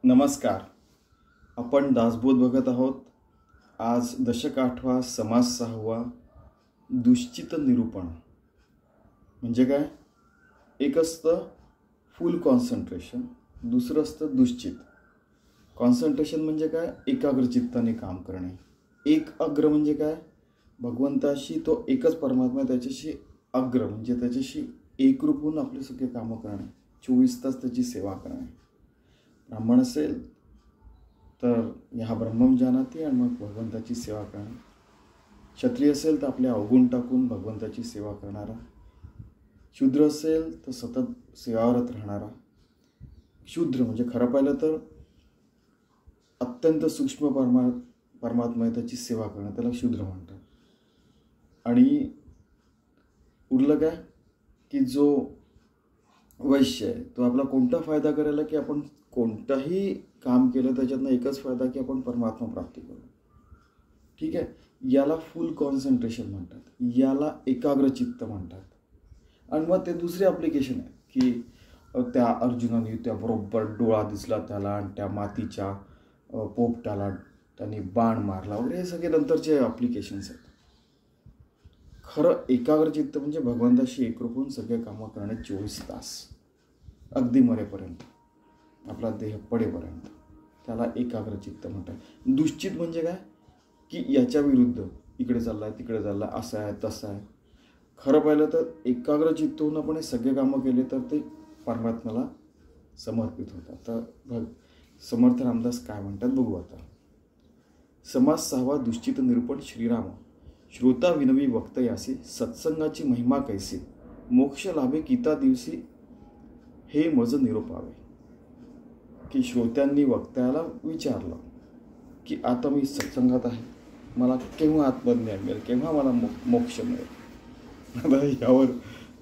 नमस्कार. आपण दासबोध बघत आहोत. आज दशक 8वा, समास 6वा, दुश्चित निरूपण. म्हणजे काय? एक असतं फुल कॉन्सन्ट्रेशन, दुसरं असतं दुश्चित. कॉन्सन्ट्रेशन म्हणजे काय? एकाग्रचित्ताने काम करणे. एकाग्र म्हणजे काय? भगवंताशी तो एकच परमात्मा, त्याच्याशी अग्र म्हणजे त्याच्याशी एकरूप होऊन आपले सगळे कामं करणे, 24 तास त्याची सेवा करणे. ब्राह्मण असेल तर ह्या ब्रह्मम जानाती आणि मग भगवंताची सेवा करणे. क्षत्रिय असेल तर आपले अवगुण टाकून भगवंताची सेवा करणारा. शूद्र असेल तर सतत सेवावरत राहणारा. शूद्र म्हणजे खरं पाहिलं तर अत्यंत सूक्ष्म परमात्मा आहे, त्याची सेवा करणं, त्याला शूद्र म्हणतात. आणि उरलं काय की जो वैश्य आहे तो आपला कोणता फायदा करायला की आपण कोणताही काम केलं त्याच्यातनं एकच फायदा की आपण परमात्मा प्राप्ती करू. ठीक आहे. याला फुल कॉन्सन्ट्रेशन म्हणतात, याला एकाग्रचित्त म्हणतात. आणि मग ते दुसरे ॲप्लिकेशन आहे की त्या अर्जुनाने त्याबरोबर डोळा दिसला त्याला आणि त्या मातीच्या पोपटाला त्यांनी बाण मारला वगैरे, हे सगळे नंतरचे ॲप्लिकेशन्स आहेत. खरं एकाग्रचित्त म्हणजे भगवंताशी एकरूप होऊन सगळे कामं करणे 24 तास, अगदी मरेपर्यंत, आपला देह पडेपर्यंत, त्याला एकाग्रचित्त म्हणतात. दुश्चित म्हणजे काय की याच्या विरुद्ध इकडे चाललाय तिकडे चाललाय, असं आहे तसं आहे. खरं पाहिलं तर एकाग्रचित्त होऊन आपण हे सगळे कामं केले तर ते परमात्म्याला समर्पित होतात. तर समर्थ रामदास काय म्हणतात बघू आता. समास 6वा, दुश्चित निरूपण. श्रीराम. श्रोता विनवी वक्तयासी, सत्संगाची महिमा कैसी, मोक्ष लाभे किता दिवशी, हे मज निरोपावे. की श्रोत्यांनी वक्त्याला विचारलं की आता मी सत्संगात आहे, मला केव्हा आत्मज्ञान मिळेल, केव्हा मला मोक्ष मिळेल. आता यावर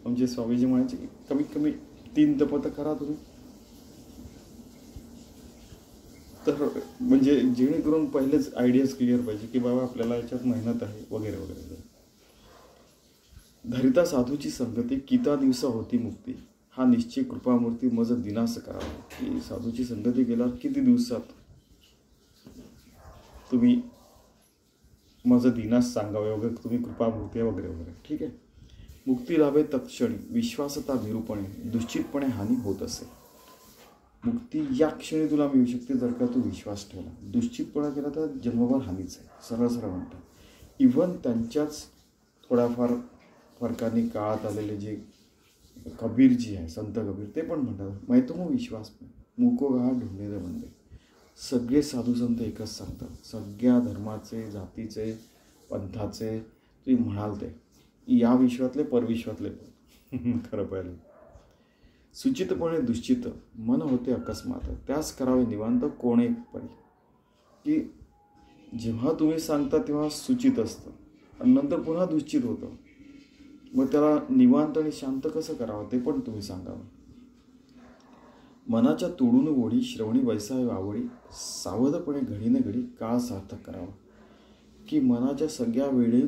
आमचे स्वामीजी म्हणायचे की कमीत कमी 3 तप तर करा तुम्ही. तर म्हणजे जेणेकरून पहिलेच आयडियाज क्लिअर पाहिजे की बाबा आपल्याला याच्यात मेहनत आहे वगैरे वगैरे. धरिता साधूची संगती, किता दिवसा होती मुक्ती, हा निश्चय कृपामूर्ती मज दिनास करावा. की साधूची संगती केल्यावर किती दिवसात तुम्ही मज दिनास सांगावे वगैरे, तुम्ही कृपामूर्ती वगैरे वगैरे. ठीक आहे. मुक्ती लाभे तत्क्षणी, विश्वासता निरूपणे, दुश्चितपणे हानी होत असे. मुक्ती या क्षणी तुला मिळू शकते जर का तू विश्वास ठेवला. दुश्चितपणा केला तर जन्मभर हानीच आहे, सरळ सरळ म्हणतात. इव्हन त्यांच्याच थोड्याफार फरकाने काळात आलेले जे कबीरजी आहे, संत कबीर, ते पण म्हणतात माहिती मग विश्वास मुको गहा ढूंढे दे बंदे. सगळे साधू संत एकच सांगतात, सगळ्या धर्माचे, जातीचे, पंथाचे, तुम्ही म्हणाल ते, या विश्वातले परविश्वातले पण. खरं पाहिलं. सुचितपणे दुश्चित मन होते अकस्मात, त्यास करावे निवांत कोणे परी. की जेव्हा तुम्ही सांगता तेव्हा सुचित असतं आणि नंतर पुन्हा दुश्चित होतं. मग त्याला निवांत आणि शांत कसं करावं ते पण तुम्ही सांगावं. मनाच्या तोडून ओढी, श्रवणी वैसावे आवडी, सावधपणे घडीने घडी काळ सार्थक करावा. की मनाच्या सगळ्या वेळी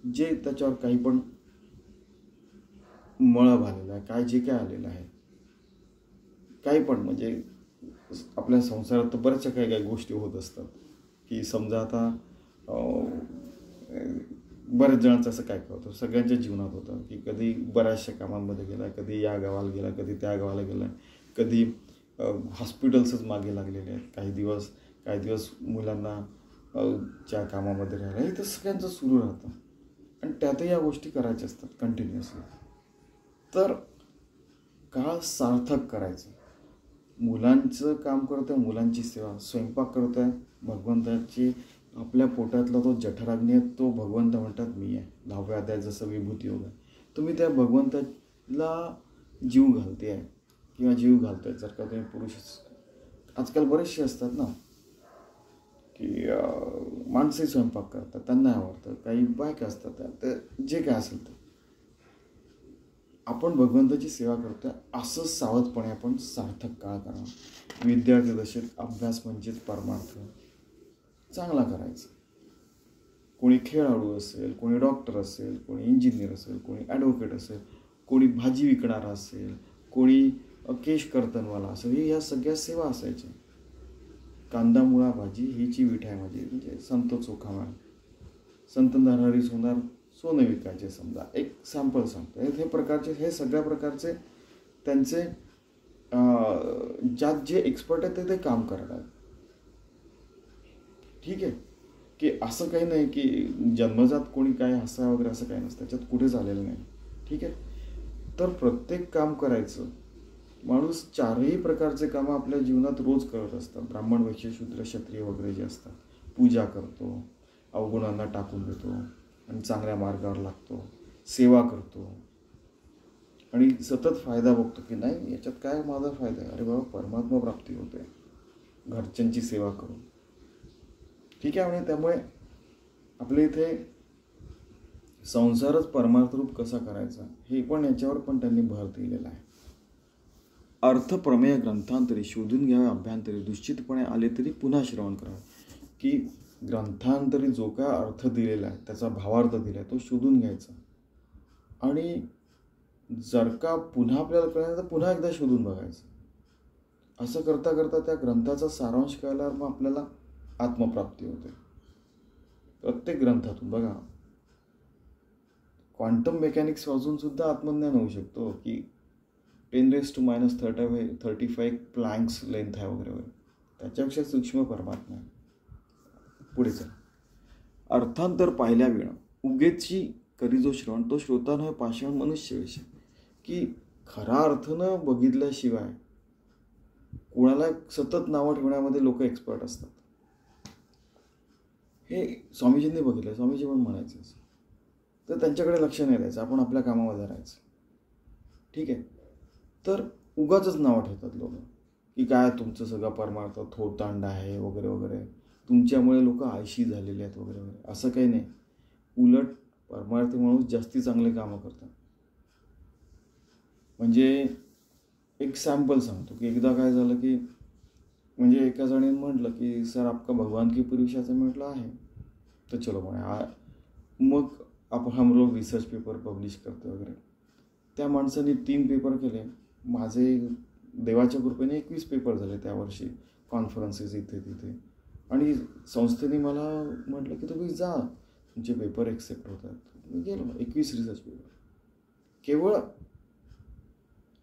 जे त्याच्यावर काही पण मळब आलेला आहे, काय जे काय आलेलं आहे, काही पण म्हणजे आपल्या संसारात तर बऱ्याचशा काही काही गोष्टी होत असतात. की समजा आता बऱ्याच जणांचं असं काय होतं, सगळ्यांच्या जीवनात होतं की कधी बऱ्याचशा कामांमध्ये गेला, कधी या गावाला गेला, कधी त्या गावाला गेला, कधी हॉस्पिटल्सच मागे लागलेले आहेत, काही दिवस मुलांना च्या कामामध्ये राहिला, हे तर सगळ्यांचं सुरू राहतं. आणि त्यातही या गोष्टी करायच्या असतात कंटिन्युअसली. तर काळ सार्थक करायचं. मुलांचं काम करतो आहे, मुलांची सेवा, स्वयंपाक करतो आहे, भगवंताची आपल्या पोटातला तो जठराग्नी आहे, तो भगवंत म्हणतात मी आहे. 10व्या अध्यायात जसं विभूती योग आहे, तुम्ही त्या भगवंताला जीव घालते आहे किंवा जीव घालतोय. जर का तुम्ही पुरुष, आजकाल बरेचसे असतात ना की माणसंही स्वयंपाक करतात, त्यांना आवडतं, काही बायका असतात, तर जे काय असेल तर आपण भगवंताची सेवा करतोय असं सावधपणे आपण सार्थक काळ करावा. विद्यार्थी दशेत अभ्यास म्हणजेच परमार्थ चांगला करायचा. कोणी खेळाडू असेल, कोणी डॉक्टर असेल, कोणी इंजिनियर असेल, कोणी ॲडव्होकेट असेल, कोणी भाजी विकणारा असेल, कोणी केश कर्तनवाला असेल, या सगळ्या सेवा असायच्या. कांदा मुळा भाजी हिची विठाय माझी, म्हणजे संत चोखा माळ, संत नरहरी सोनार सोनं विकायचे समजा. एक सॅम्पल सांगतो. हे प्रकारचे, हे सगळ्या प्रकारचे त्यांचे ज्यात जे एक्सपर्ट आहेत ते काम करतात. ठीक आहे, की असं काही नाही की जन्मजात कोणी काय हसा वगैरे असं काही नसतं, त्याच्यात कुठेच आलेलं नाही. ठीक आहे. तर प्रत्येक काम करायचं. माणूस चारही प्रकारचे कामं आपल्या जीवनात रोज करत असतात. ब्राह्मण, वैश्य, शूद्र, क्षत्रिय वगैरे जे असतात. पूजा करतो, अवगुणांना टाकून देतो आणि चांगल्या मार्गावर लागतो, सेवा करतो आणि सतत फायदा बघतो की नाही याच्यात काय माझा फायदा आहे, अरे बाबा परमात्मा प्राप्ती होते घरच्यांची सेवा करून. ठीक आहे. आणि त्यामुळे आपल्या इथे संसारच परमार्थरूप कसा करायचा हे पण याच्यावर पण त्यांनी भर दिलेला आहे. अर्थप्रमेय ग्रंथांतरी शोधून घ्यावे अभ्यंतरी, दुश्चितपणे आले तरी पुन्हा श्रवण करावे. की ग्रंथांतरी जो काय अर्थ दिलेला आहे, त्याचा भावार्थ दिला आहे, तो शोधून घ्यायचा. आणि जर का पुन्हा आपल्याला कळलं तर पुन्हा एकदा शोधून बघायचं. असं करता करता त्या ग्रंथाचा सारांश कळल्यावर मग आपल्याला आत्मप्राप्ती होते. प्रत्येक ग्रंथातून बघा, क्वांटम मेकॅनिक्स वाजून सुद्धा आत्मज्ञान होऊ शकतो. की 10⁻⁻35 प्लँक्स लेंथ आहे वगैरे वगैरे, त्याच्यापेक्षा सूक्ष्म परमात्मा आहे. पुढे चला. अर्थांतर पाहिल्या वेळ उगेची करी जो श्रवण, तो श्रोता नव्हे पाषाण मनुष्य विषय. की खरा अर्थ न बघितल्याशिवाय कोणाला सतत नावं ठेवण्यामध्ये लोक एक्सपर्ट असतात. हे स्वामीजींनी बघितलं. स्वामीजी पण म्हणायचे असं. तर त्यांच्याकडे लक्ष नाही द्यायचं, आपण आपल्या कामामध्ये राहायचं. ठीक आहे. तर उगाचच नावं ठेवतात लोक की काय तुमचं सगळं परमार्थ थोतांड आहे वगैरे वगैरे, तुमच्यामुळे लोक आळशी झालेले आहेत वगैरे वगैरे. असं काही नाही. उलट परमार्थी माणूस जास्ती चांगले कामं करतात. म्हणजे एक सॅम्पल सांगतो की एकदा काय झालं की म्हणजे एका जणाने म्हटलं की सर आपका भगवान की पुरुषाचं म्हटलं आहे. तर चलो म्हणे मग हम लोग रिसर्च पेपर पब्लिश करतो वगैरे. त्या माणसाने 3 पेपर केले. माझे देवाच्या कृपेने 21 पेपर झाले त्या वर्षी, कॉन्फरन्सेस इथे तिथे. आणि संस्थेने मला म्हटलं की तुम्ही जा, तुमचे पेपर एक्सेप्ट होतात. मी गेलो. 21 रिसर्च पेपर. केवळ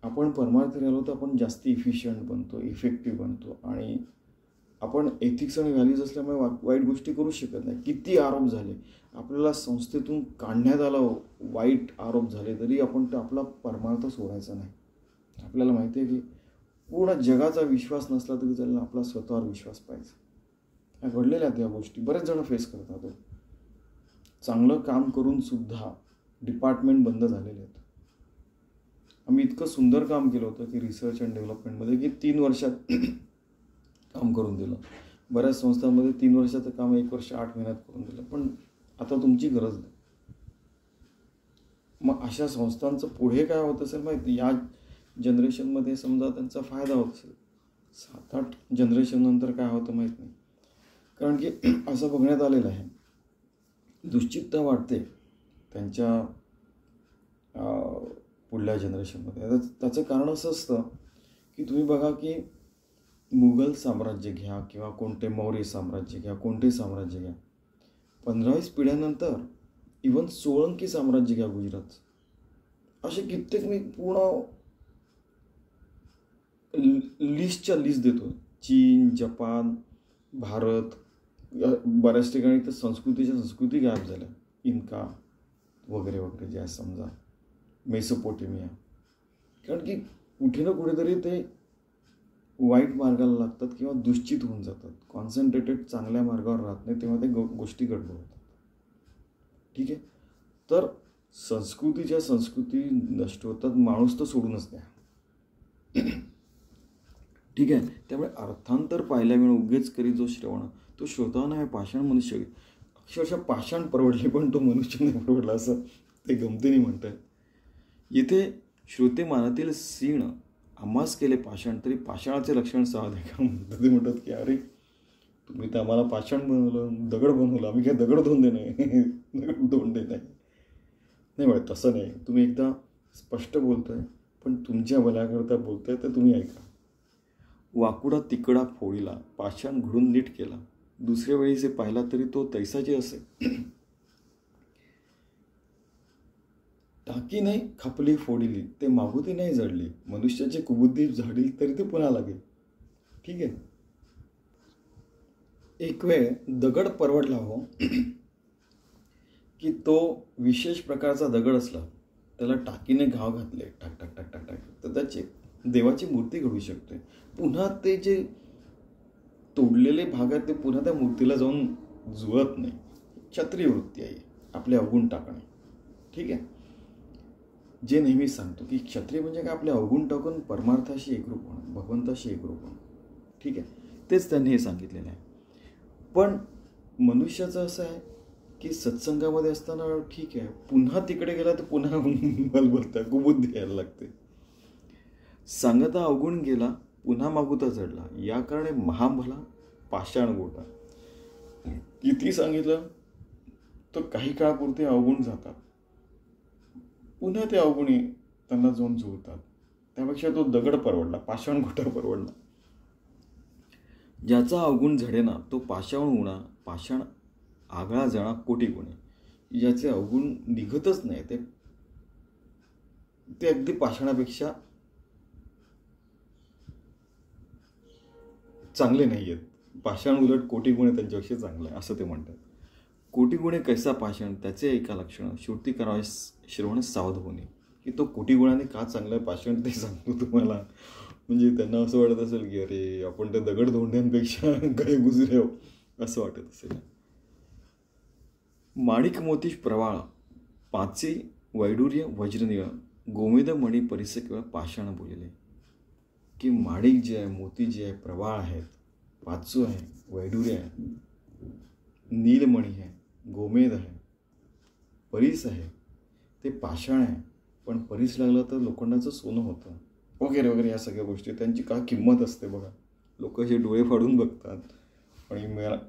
आपण परमार्थी राहिलो तर आपण जास्त इफिशियंट बनतो, इफेक्टिव्ह बनतो आणि आपण एथिक्स आणि व्हॅल्यूज असल्यामुळे वाईट गोष्टी करू शकत नाही. किती आरोप झाले, आपल्याला संस्थेतून काढण्यात आला, वाईट आरोप झाले तरी आपण तर आपला परमार्थ सोडायचा नाही. आपल्याला माहिती आहे की पूर्ण जगाचा विश्वास नसला तरी चालेल, आपला स्वतःवर विश्वास पाहिजे. ह्या घडलेल्या त्या गोष्टी बरेच जण फेस करतात. चांगलं काम करून सुद्धा डिपार्टमेंट बंद झालेले आहेत. आम्ही इतकं सुंदर काम केलं होतं की रिसर्च अँड डेव्हलपमेंटमध्ये की 3 वर्षात काम करून दिलं. बऱ्याच संस्थांमध्ये 3 वर्षाचं काम 1 वर्ष 8 महिन्यात करून दिलं. पण आता तुमची गरज नाही. मग अशा संस्थांचं पुढे काय होत असेल माहिती. या जनरेशनमध्ये समजा त्यांचा फायदा होत असेल, 7-8 जनरेशन नंतर काय होतं माहीत नाही. कारण की असं बघण्यात आलेलं आहे, दुश्चित्ता वाढते त्यांच्या पुढल्या जनरेशनमध्ये. त्याचं कारण असं असतं की तुम्ही बघा की मुघल साम्राज्य घ्या किंवा कोणते मौर्य साम्राज्य घ्या, कोणते साम्राज्य घ्या, 15-20 पिढ्यानंतर इव्हन सोळंकी साम्राज्य घ्या गुजरात, असे कित्येक मी पूर्ण लिस्टच्या लिस्ट देतो. चीन, जपान, भारत, बऱ्याच ठिकाणी तर संस्कृती गायब झाल्या. इन्का वगैरे वगैरे जे आहे समजा, मेसोपोटेमिया. कारण की कुठे ना कुठेतरी ते वाईट मार्गाला लागतात किंवा दुश्चित होऊन जातात. कॉन्सन्ट्रेटेड चांगल्या मार्गावर राहत नाही, तेव्हा ते गोष्टी गडबड होतात. ठीक आहे. तर संस्कृती नष्ट होतात, माणूस तर सोडूनच द्या. ठीक आहे. त्यामुळे अर्थांतर पाहिल्या वेळ उगेच करी जो श्रवण, तो श्रोता नव्हे पाषाण मनुष्य. अक्षरशः पाषाण परवडले पण तो मनुष्य नाही परवडला, असं ते गमतीने म्हणतात. येथे श्रोते मानातील सीण आम्हास केले पाषाण, तरी पाषाणाचे लक्षण साधे का म्हणतात. ते म्हणतात की अरे तुम्ही तर आम्हाला पाषाण बनवलं, दगड बनवलं, आम्ही काय दगड धुवून देणे, दगड धुवून देत नाही बरं. तसं नाही. तुम्ही एकदा स्पष्ट बोलताय, पण तुमच्या भल्याकरता बोलताय तर तुम्ही ऐका. वाकुडा तिकडा फोडीला, पाषाण घडून नीट केला. दुसऱ्या वेळी जे पाहिला तरी तो तैसाचे असे. टाकी नाही खापली फोडिली, ते मागुती नाही जडली. मनुष्याची कुबुद्धी झाडली तरी ते पुन्हा लागेल. ठीक आहे. एक वेळ दगड परवडला हो, की तो विशेष प्रकारचा दगड असला, त्याला टाकीने घाव घातले टाक टाक टाक टाक टाक, तर त्याची देवाची मूर्ती घडू शकते. पुन्हा ते जे तोडलेले भाग आहेत ते पुन्हा त्या मूर्तीला जाऊन जुळत नाही. क्षत्रिय वृत्ती आहे आपले अवगुण टाकणे. ठीक आहे. जे नेहमी सांगतो की क्षत्रिय म्हणजे काय, आपले अवगुण टाकून परमार्थाशी एकरूप होणं, भगवंताशी एकरूप होणं. ठीक आहे. तेच त्यांनी हे सांगितलेलं आहे. पण मनुष्याचं असं आहे की सत्संगामध्ये असताना ठीक आहे, पुन्हा तिकडे गेला तर पुन्हा बलबलता कुबुद्धी यायला लागते. सांगता अवगुण गेला, पुन्हा मागुता चढला, या कारणे महाभला पाषाण गोटा. किती सांगितलं तर काही काळापुरते अवगुण जातात, पुन्हा ते अवगुणी त्यांना जाऊन जुळतात. त्यापेक्षा तो दगड परवडला, पाषाण गोटा परवडला. ज्याचा अवगुण झडेना तो पाषाण उणा, पाषाण आगळा जणा कोटी गुणे. ज्याचे अवगुण निघतच नाही ते अगदी पाषाणापेक्षा चांगले नाही आहेत. पाषाण उलट कोटी गुणे त्यांच्यापेक्षा चांगलं आहे असं ते म्हणतात. कोटी गुणे कैसा पाषाण त्याचे एका लक्षण, श्रुती करावे श्रवण सावध होणे. की तो कोटी गुणाने का चांगला आहे पाषाण ते सांगतो तुम्हाला. म्हणजे त्यांना असं वाटत असेल की अरे आपण ते दगड धोंड्यांपेक्षा काही गुजरे हो, असं वाटत असेल. माणिक मोती प्रवाळ, पाचे वैडूर्य वज्रनिळ, गोमेद मणी परिस किंवा पाषाण बोलले. की माणिक जे आहे, मोती जे आहे, प्रवाळ आहेत, पाचू आहे, वैडूर्य आहे, नीलमणी आहे, गोमेद आहे, परीस आहे, ते पाषाण आहे. पण परीस लागलं तर लोखंडाचं सोनं होतं वगैरे वगैरे. या सगळ्या गोष्टी त्यांची का किंमत असते बघा. लोक असे डोळे फाडून बघतात आणि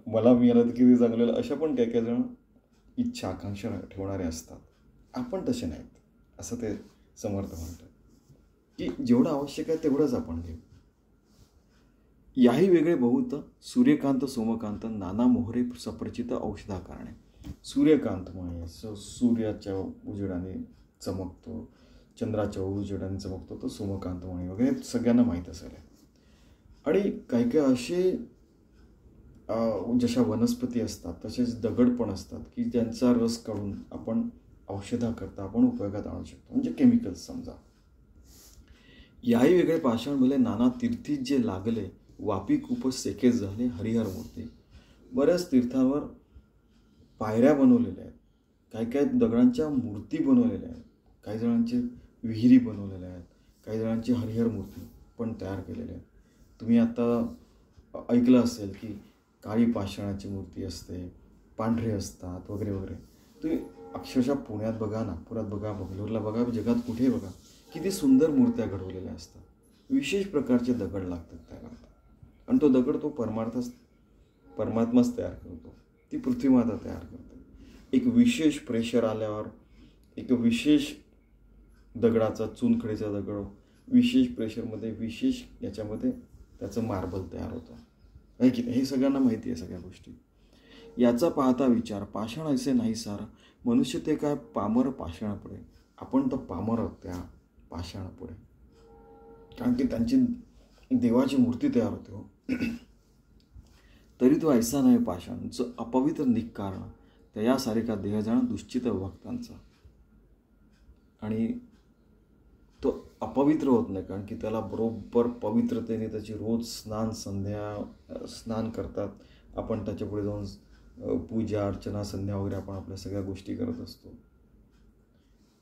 मला मिळालं तर किती चांगलं, अशा पण काही काही जण इच्छा आकांक्षा ठेवणारे असतात. आपण तसे नाहीत असं ते समर्थ म्हणतात. की जेवढं आवश्यक आहे तेवढंच आपण घेऊ. याही वेगळे बहुत सूर्यकांत सोमकांत, नाना मोहरे सप्रचित औषधा कारणे. सूर्यकांत म्हणजे सूर्याच्या उजेडाने चमकतो, चंद्राच्या उजेडाने चमकतो, तो सोमकांत म्हणे वगैरे सगळ्यांना माहीत असेल. आणि काही काही असे जशा वनस्पती असतात तसेच दगड पण असतात की ज्यांचा रस काढून आपण औषधाकरता आपण उपयोगात आणू शकतो. म्हणजे केमिकल्स समजा. याही वेगळे पाषाण भले नाना तीर्थी जे लागले, वापी खूप सेकेच झाले हरिहर मूर्ती. बऱ्याच तीर्थांवर पायऱ्या बनवलेल्या आहेत, काही काही दगडांच्या मूर्ती बनवलेल्या आहेत, काही जणांचे विहिरी बनवलेल्या आहेत, काही जणांची हरिहर मूर्ती पण तयार केलेल्या आहेत. तुम्ही आता ऐकलं असेल की काळी पाषाणाची मूर्ती असते, पांढरे असतात वगैरे वगैरे. तुम्ही अक्षरशः पुण्यात बघा, नागपुरात बघा, बंगलोरला बघा, जगात कुठेही बघा, किती सुंदर मूर्त्या घडवलेल्या असतात. विशेष प्रकारचे दगड लागतात त्याकरता. आणि तो दगड तो परमात्माच तयार करतो, ती पृथ्वीमाता तयार करते. एक विशेष प्रेशर आल्यावर एक विशेष दगडाचा, चुनखडीचा दगड विशेष प्रेशरमध्ये विशेष याच्यामध्ये त्याचं मार्बल तयार होतं आहे की नाही. हे सगळ्यांना माहिती आहे सगळ्या गोष्टी. याचा पाहता विचार पाषाण असे नाही सार, मनुष्य ते काय पामर पाषाणापुढे. आपण तर पामर आहोत त्या पाषाणापुढे. कारण की त्यांची देवाची मूर्ती तयार होते हो. तरी तो ऐसा नाही पाषाण जो अपवित्र निकारण, त्यासारखा देह जाण दुश्चित भक्तांचा. आणि तो अपवित्र होत नाही कारण की त्याला बरोबर पवित्रतेने त्याची रोज स्नान करतात. आपण त्याच्यापुढे जाऊन पूजा अर्चना संध्या वगैरे आपण आपल्या सगळ्या गोष्टी करत असतो.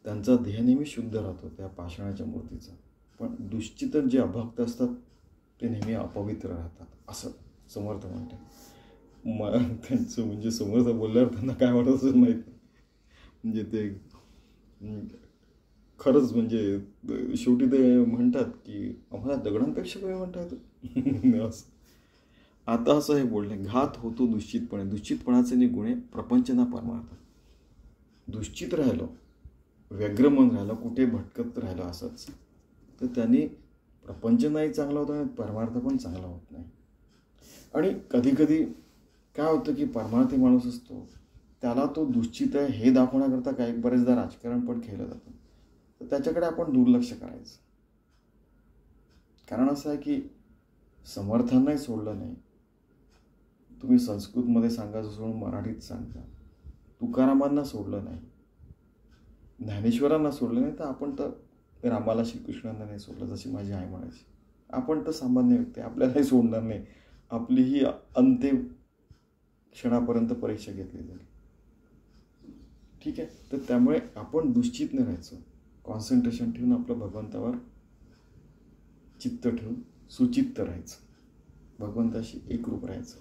त्यांचा देह नेहमी शुद्ध राहतो त्या पाषाणाच्या मूर्तीचा. पण दुश्चितन जे अभक्त असतात ते नेहमी अपवित्र राहतात असं समर्थ म्हणतात. त्यांचं म्हणजे समर्थ बोलल्यावर त्यांना काय वाटत असेल माहीत नाही. म्हणजे ते खरंच म्हणजे शेवटी ते म्हणतात की आम्हाला दगडांपेक्षा कमी म्हणतात असं. आता असं हे बोलणे, घात होतो दुश्चितपणे, दुश्चितपणाचे गुणे प्रपंचना परमार्थ. दुश्चित राहिलो, व्यग्र मन राहिलं, कुठे भटकत राहिलं असंच, तर त्यांनी प्रपंच नाही चांगला होत आणि परमार्थ पण चांगला होत नाही. आणि कधीकधी काय होतं की परमार्थी माणूस असतो, त्याला तो दुश्चित आहे हे दाखवण्याकरता काही बरेचदा राजकारण पण खेळलं जातं. तर त्याच्याकडे आपण दुर्लक्ष करायचं. कारण असं आहे की समर्थांनाही सोडलं नाही. तुम्ही संस्कृतमध्ये सांगायचं सोडून मराठीत सांगता. तुकारामांना सोडलं नाही, ज्ञानेश्वरांना सोडलं नाही, तर आपण तर रामाला श्रीकृष्णांना नाही सोडलं, जशी माझी आई म्हणायची. आपण तर सामान्य व्यक्ती, आपल्यालाही सोडणार नाही. आपली ही अंतिम क्षणापर्यंत परीक्षा घेतली जाईल. ठीक आहे. तर त्यामुळे आपण दुश्चित नाही राहायचं. कॉन्सन्ट्रेशन ठेवून आपलं भगवंतावर चित्त ठेवून सुचित्त राहायचं. भगवंताशी एकरूप राहायचं,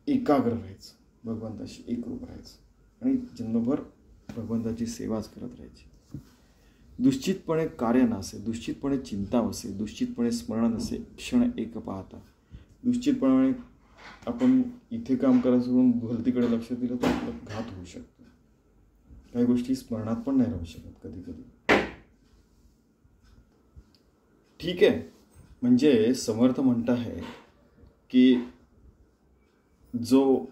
एकाग्र राहायचं, भगवंताशी एकरूप राहायचं आणि जन्मभर भगवंताची सेवाच करत राहायची. दुश्चितपणे कार्य नसे, दुश्चितपणे चिंता वसे, दुश्चितपणे स्मरण नसे, क्षण एक पाहता. दुश्चितपणे आपण इथे काम करायचं सोडून भलतीकडे लक्ष दिलं तर आपलं घात होऊ शकतो. काही गोष्टी स्मरणात पण नाही राहू शकत कधी कधी. ठीक आहे. म्हणजे समर्थ म्हणत आहे की जो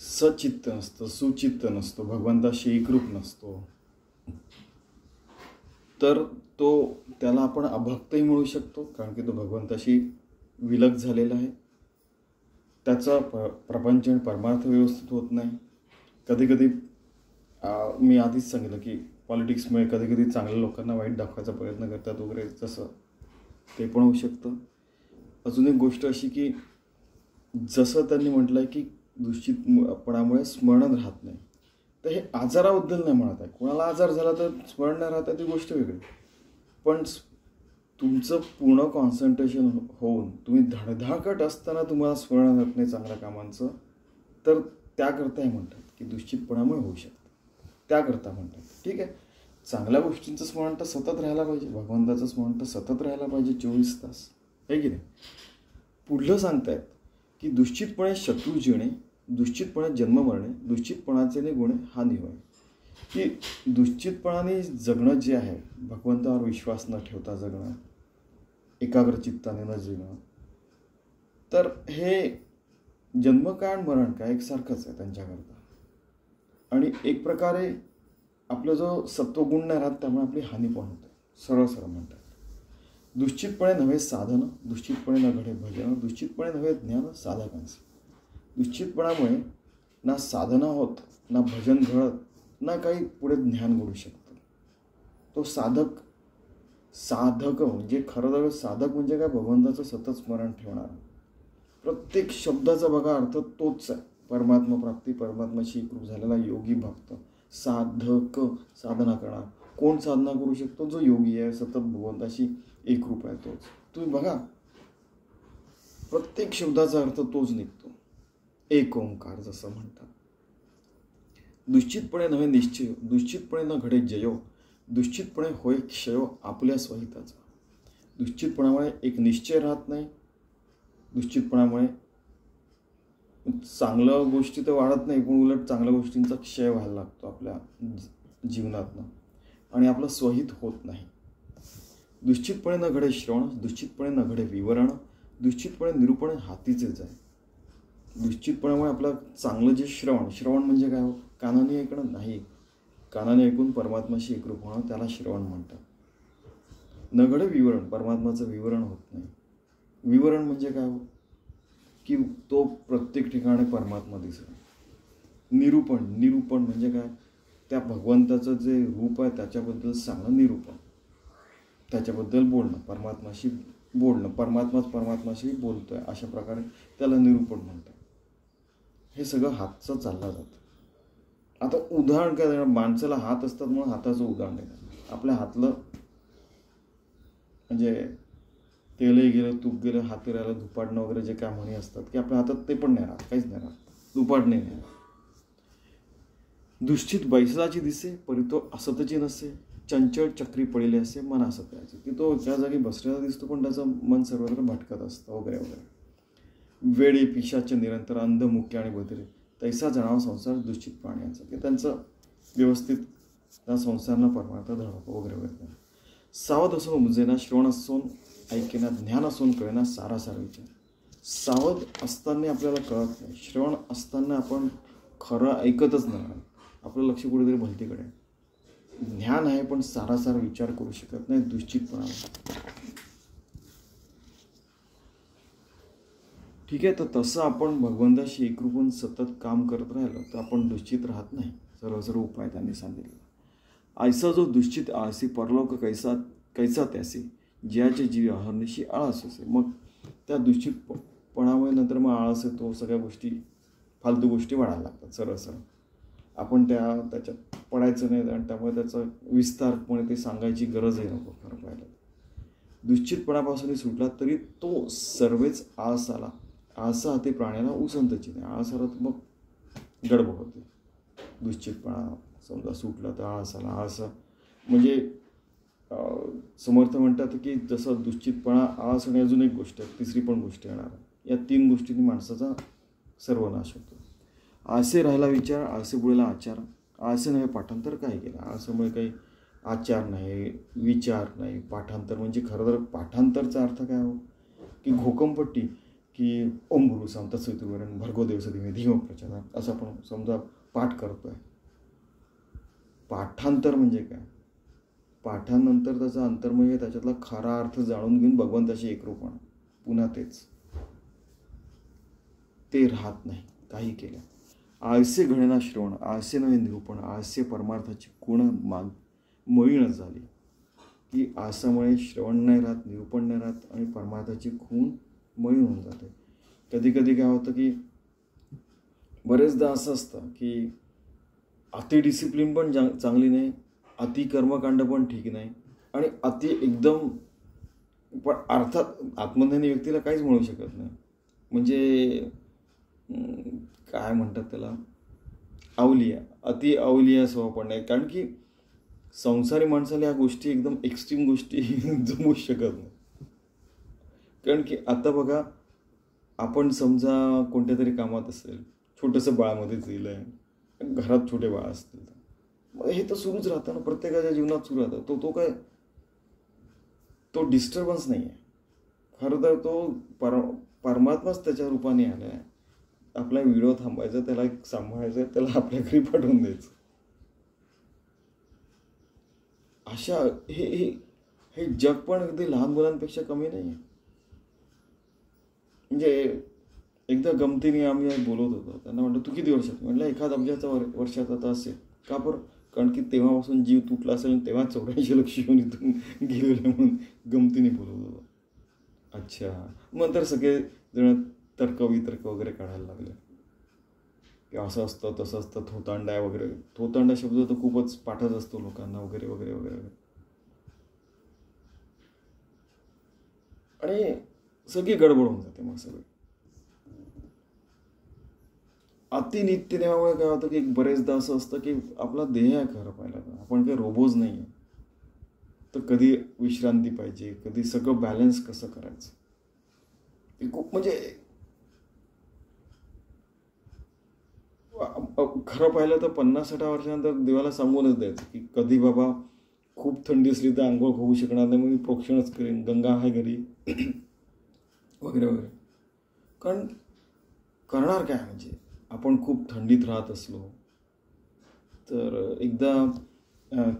सचित्त नसतो, सुचित्त नसतो, भगवंताशी एकरूप नसतो, तर तो त्याला आपण अभक्तही म्हणू शकतो. कारण की तो भगवंताशी विलग झालेला आहे. त्याचा प्रपंच आणि परमार्थ व्यवस्थित होत नाही. कधी कधी मी आधीच सांगितलं की पॉलिटिक्समुळे कधी कधी चांगल्या लोकांना वाईट दाखवायचा प्रयत्न करतात वगैरे, तसं ते पण होऊ शकतं. अजून एक गोष्ट अशी की जसं त्यांनी म्हटलं आहे की दुश्चितपणामुळे स्मरण राहत नाही, तर हे आजाराबद्दल नाही म्हणत आहे. कोणाला आजार झाला तर स्मरण नाही राहत आहे, ती गोष्ट वेगळी. पण तुमचं पूर्ण कॉन्सन्ट्रेशन होऊन तुम्ही धडधाकट असताना तुम्हाला स्मरण राहत नाही चांगल्या कामांचं, तर त्याकरताही म्हणतात की दुश्चितपणामुळे होऊ शकतं. त्याकरता म्हणतात. ठीक आहे. चांगल्या गोष्टींचं स्मरण तर सतत राहायला पाहिजे, भगवंताचं स्मरण तर सतत राहायला पाहिजे 24 तास, आहे की नाही. पुढलं सांगतायत की दुश्चितपणे शत्रू जिणे, दुश्चितपणे जन्म मरणे, दुश्चितपणाचे गुणे हानी होय. की दुश्चितपणाने जगणं जे आहे, भगवंतावर विश्वास न ठेवता जगणं, एकाग्र चित्ताने न जगणं, तर हे जन्म काय मरण काय एकसारखंच आहे त्यांच्याकरता. आणि एक प्रकारे आपलं जो सत्वगुण नाही राहत, त्यामुळे आपली हानी पण होते. सरळ सरळ म्हणतात. दुश्चितपणे नव्हे साधन, दुश्चितपणे न घडे भजन, दुश्चितपणे नव्हे ज्ञान साधकांचे. दुश्चितपणामुळे ना साधना होत, ना भजन घडत, ना काही पुढे ज्ञान घडू शकतं. तो साधक म्हणजे खरं तर साधक म्हणजे काय, भगवंताचं सतत स्मरण ठेवणार. प्रत्येक शब्दाचा बघा अर्थ तोच आहे. परमात्मा प्राप्ती, परमात्माशी एकरूप झालेला योगी भक्त. साधक साधना करणार. कोण साधना करू शकतो? जो योगी आहे, सतत भगवंताशी एकरूप आहे, तोच. तुम्ही बघा प्रत्येक शब्दाचा अर्थ तोच निघतो. एक ओंकार जसं म्हणतात. दुश्चितपणे नव्हे निश्चय, दुश्चितपणे न घडे जयो, दुश्चितपणे होय क्षयो आपल्या स्वहिताचा. दुश्चितपणामुळे एक निश्चय राहत नाही. दुश्चितपणामुळे चांगल्या गोष्टी तर वाढत नाही, पण उलट चांगल्या गोष्टींचा क्षय व्हायला लागतो आपल्या जीवनातनं आणि आपलं स्वहित होत नाही. दुश्चितपणे न घडे श्रवण, दुश्चितपणे न घडे विवरण, दुश्चितपणे निरूपण हातीचेच आहे. दुश्चितपणामुळे आपलं चांगलं जे श्रवण म्हणजे काय हो, कानाने ऐकणं नाही. कानाने ऐकून परमात्माशी एकरूप होणं, त्याला श्रवण म्हणतात. न घडे विवरण, परमात्माचं विवरण होत नाही. विवरण म्हणजे काय हो, की तो प्रत्येक ठिकाणी परमात्मा दिसतो. निरूपण म्हणजे काय, त्या भगवंताचं जे रूप आहे त्याच्याबद्दल सांगणं निरूपण. त्याच्याबद्दल बोलणं, परमात्माशी बोलणं, परमात्माशी बोलतोय अशा प्रकारे त्याला निरूपण म्हणतात. हे सगळं हातचं चाललं जातं. आता उदाहरण काय देणार, माणसाला हात असतात म्हणून हाताचं उदाहरण देणार. आपल्या हातलं म्हणजे तेलही गेलं, तूप गेलं, हाती राहिलं, धुपाटणं वगैरे जे काय म्हणी असतात की आपल्या हातात ते पण नाही राहत, काहीच नाही राहत, धुपाटणे नाही राहत. दुश्चित बैसलाची दिसे परितो असतची नसे, चंचल चक्री पडिले असे मन असत याचे. की तो त्या जागी बसलेला दिसतो पण त्याचं मन सर्वत्र भटकत असतं वगैरे वगैरे. वेळी पिशाचे निरंतर अंध मुख्य आणि बधिरे तैसा जणावा संसार दुश्चित प्राण्यांचा. की त्यांचं व्यवस्थित त्या संसारांना परमार्थ धडवतो वगैरे वगैरे. सावध असून उपजेना, श्रवण असून ऐकेना, ज्ञान असून कळेना, सारासार विचार. सावध असताना आपल्याला कळत नाही, श्रवण असताना आपण खरं ऐकतच नाही, आपलं लक्ष कुठेतरी भलतीकडे आहे. ज्ञान आहे पण सारासार विचार करू शकत नाही, दुश्चितपणा. ठीक आहे, तर तसं आपण भगवंताशी एकरूपून सतत काम करत राहिलं तर आपण दुश्चित राहत नाही. सर्व उपाय त्यांनी सांगितले. ऐसा जो दुश्चित आळसी, परलोक कैसा त्यासी, ज्याचे जीव अहर्निशी आळस असे. मग त्या दुश्चितपणामुळे नंतर मग आळस येतो, सगळ्या गोष्टी फालतू गोष्टी वाढायला लागतात. सरळ आपण त्याच्यात पडायचं नाही आणि त्यामुळे त्याचा विस्तारपणे ते सांगायची गरजही नको. खरं पाहिलं दुश्चितपणापासूनही सुटला तरी तो सर्वच आळसाला, आळसा हाती प्राण्याला उसंतची नाही. आळसाला तर मग गडबड होते. दुश्चितपणा समजा सुटला तर आळसाला, आळसा म्हणजे समर्थ म्हणतात की जसं दुश्चितपणा, आळस आणि अजून एक गोष्ट आहे, तिसरी पण गोष्ट येणार आहे. या 3 गोष्टींनी माणसाचा सर्वनाश होतो. आळसे राहिला विचार, आळसे बुडेला आचार. आळसे नव्हे पाठांतर काय केलं. आळसामुळे काही आचार नाही, विचार नाही. पाठांतर म्हणजे खरं तर पाठांतरचा अर्थ काय हो की घोकमपट्टी, की ओम गुरु सांगता सवितुर्वरेण्यं भर्गो देवस्य धीमहि धियो यो न प्रचोदयात्, असं आपण समजा पाठ करतोय. पाठांतर म्हणजे काय. पाठानंतर त्याचा अंतर्मय, त्याच्यातला खरा अर्थ जाणून घेऊन भगवंताशी एकरूपणा, पुन्हा तेच ते राहत नाही काही केलं. आळसे घडेना श्रवण, आळसे नव्हे निरूपण. आळसे परमार्थाची खूण मळीणच झाली की आळसामुळे श्रवण नाही राहत, निरूपण नाही राहत आणि परमार्थाची खूण मळीण होऊन जाते. कधी कधी काय होतं की बरेचदा असं असतं की अति डिसिप्लिन पण चांगली नाही, अति कर्मकांड पण ठीक नाही आणि अति एकदम पण अर्थात आत्मज्ञानी व्यक्तीला काहीच म्हणू शकत नाही. म्हणजे काय म्हणतात त्याला, अवलिया, अति अवलिया स्वभाव पण नाही. कारण की संसारी माणसाला या गोष्टी एकदम एक्स्ट्रीम गोष्टी जमू शकत नाही. कारण की आता बघा, आपण समजा कोणत्या तरी कामात असेल, छोटंसं बाळामध्ये दिलं आहे, घरात छोटे बाळ असतील, मग हे तर सुरूच राहतं ना, प्रत्येकाच्या जीवनात सुरू राहतं. तो काय, तो डिस्टर्बन्स नाही आहे. खरं तर तो परमात्माच त्याच्या रूपाने आला आहे. आपला व्हिडिओ थांबायचा, त्याला सांभाळायचं, त्याला आपल्या घरी पाठवून द्यायचं. अशा हे जग पण अगदी लहान मुलांपेक्षा कमी नाही आहे. म्हणजे एकदा गमतीने आम्ही बोलत होतो, त्यांना म्हटलं तू किती वर्षात, म्हटलं 1 अब्जाचा वर्षात आता असेल. का बरं, कारण की तेव्हापासून जीव तुटला असेल, तेव्हा 84 लक्ष येऊन इथून गेलेलं म्हणून गमतीने बोलत होतो. अच्छा, मग तर सगळे जण तर्क वगैरे काढायला लागले की असं असतं तसं असतं, थोतांडा आहे वगैरे. थोतांडा शब्द तर खूपच पाठच असतो लोकांना वगैरे वगैरे वगैरे. आणि सगळी गडबड होऊन जाते. मग सगळी अतिनित्य नेमामुळे काय होतं की बरेचदा असं असतं की आपला देह आहे खरं पाहिलं तर, आपण काही रोबोज नाही आहे. तर कधी विश्रांती पाहिजे, कधी सगळं बॅलन्स कसं करायचं, ते खूप म्हणजे खरं पाहिलं तर 50-60 वर्षानंतर देवाला सांगूनच द्यायचं की कधी बाबा खूप थंडी असली तर आंघोळ होऊ शकणार नाही, मग मी प्रोक्षणच करेन, गंगा आहे घरी वगैरे वगैरे. कारण करणार काय, म्हणजे आपण खूप थंडीत राहत असलो तर एकदा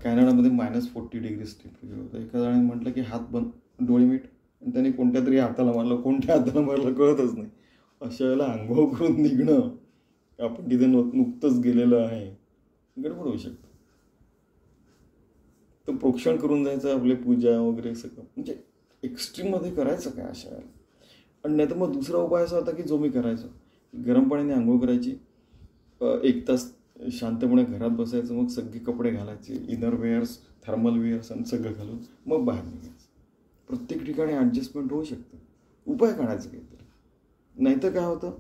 कॅनडामध्ये -40 डिग्रीज टेम्परेचर होतं. एका जणाने म्हटलं की हात बंद, डोळे मीट, आणि त्याने कोणत्या तरी हाताला मारलं, कोणत्या हाताला मारलं कळतच नाही. अशा वेळेला आंघोळ करून निघणं, आपण तिथे नुकतंच गेलेलं आहे, गडबड होऊ शकतं. तर प्रोक्षण करून जायचं, आपले पूजा वगैरे सगळं, म्हणजे एक्स्ट्रीममध्ये करायचं काय अशा वेळेला. आणि नाही तर मग दुसरा उपाय असा होता की जो मी करायचो, गरम पाण्याने आंघोळ करायची, 1 तास शांतपणे घरात बसायचं, मग सगळे कपडे घालायचे, इनर वेअर्स, थर्मल वेअर्स आणि सगळं घालून मग बाहेर निघायचं. प्रत्येक ठिकाणी ॲडजस्टमेंट होऊ शकतं. उपाय काढायचं काहीतरी. नाहीतर काय होतं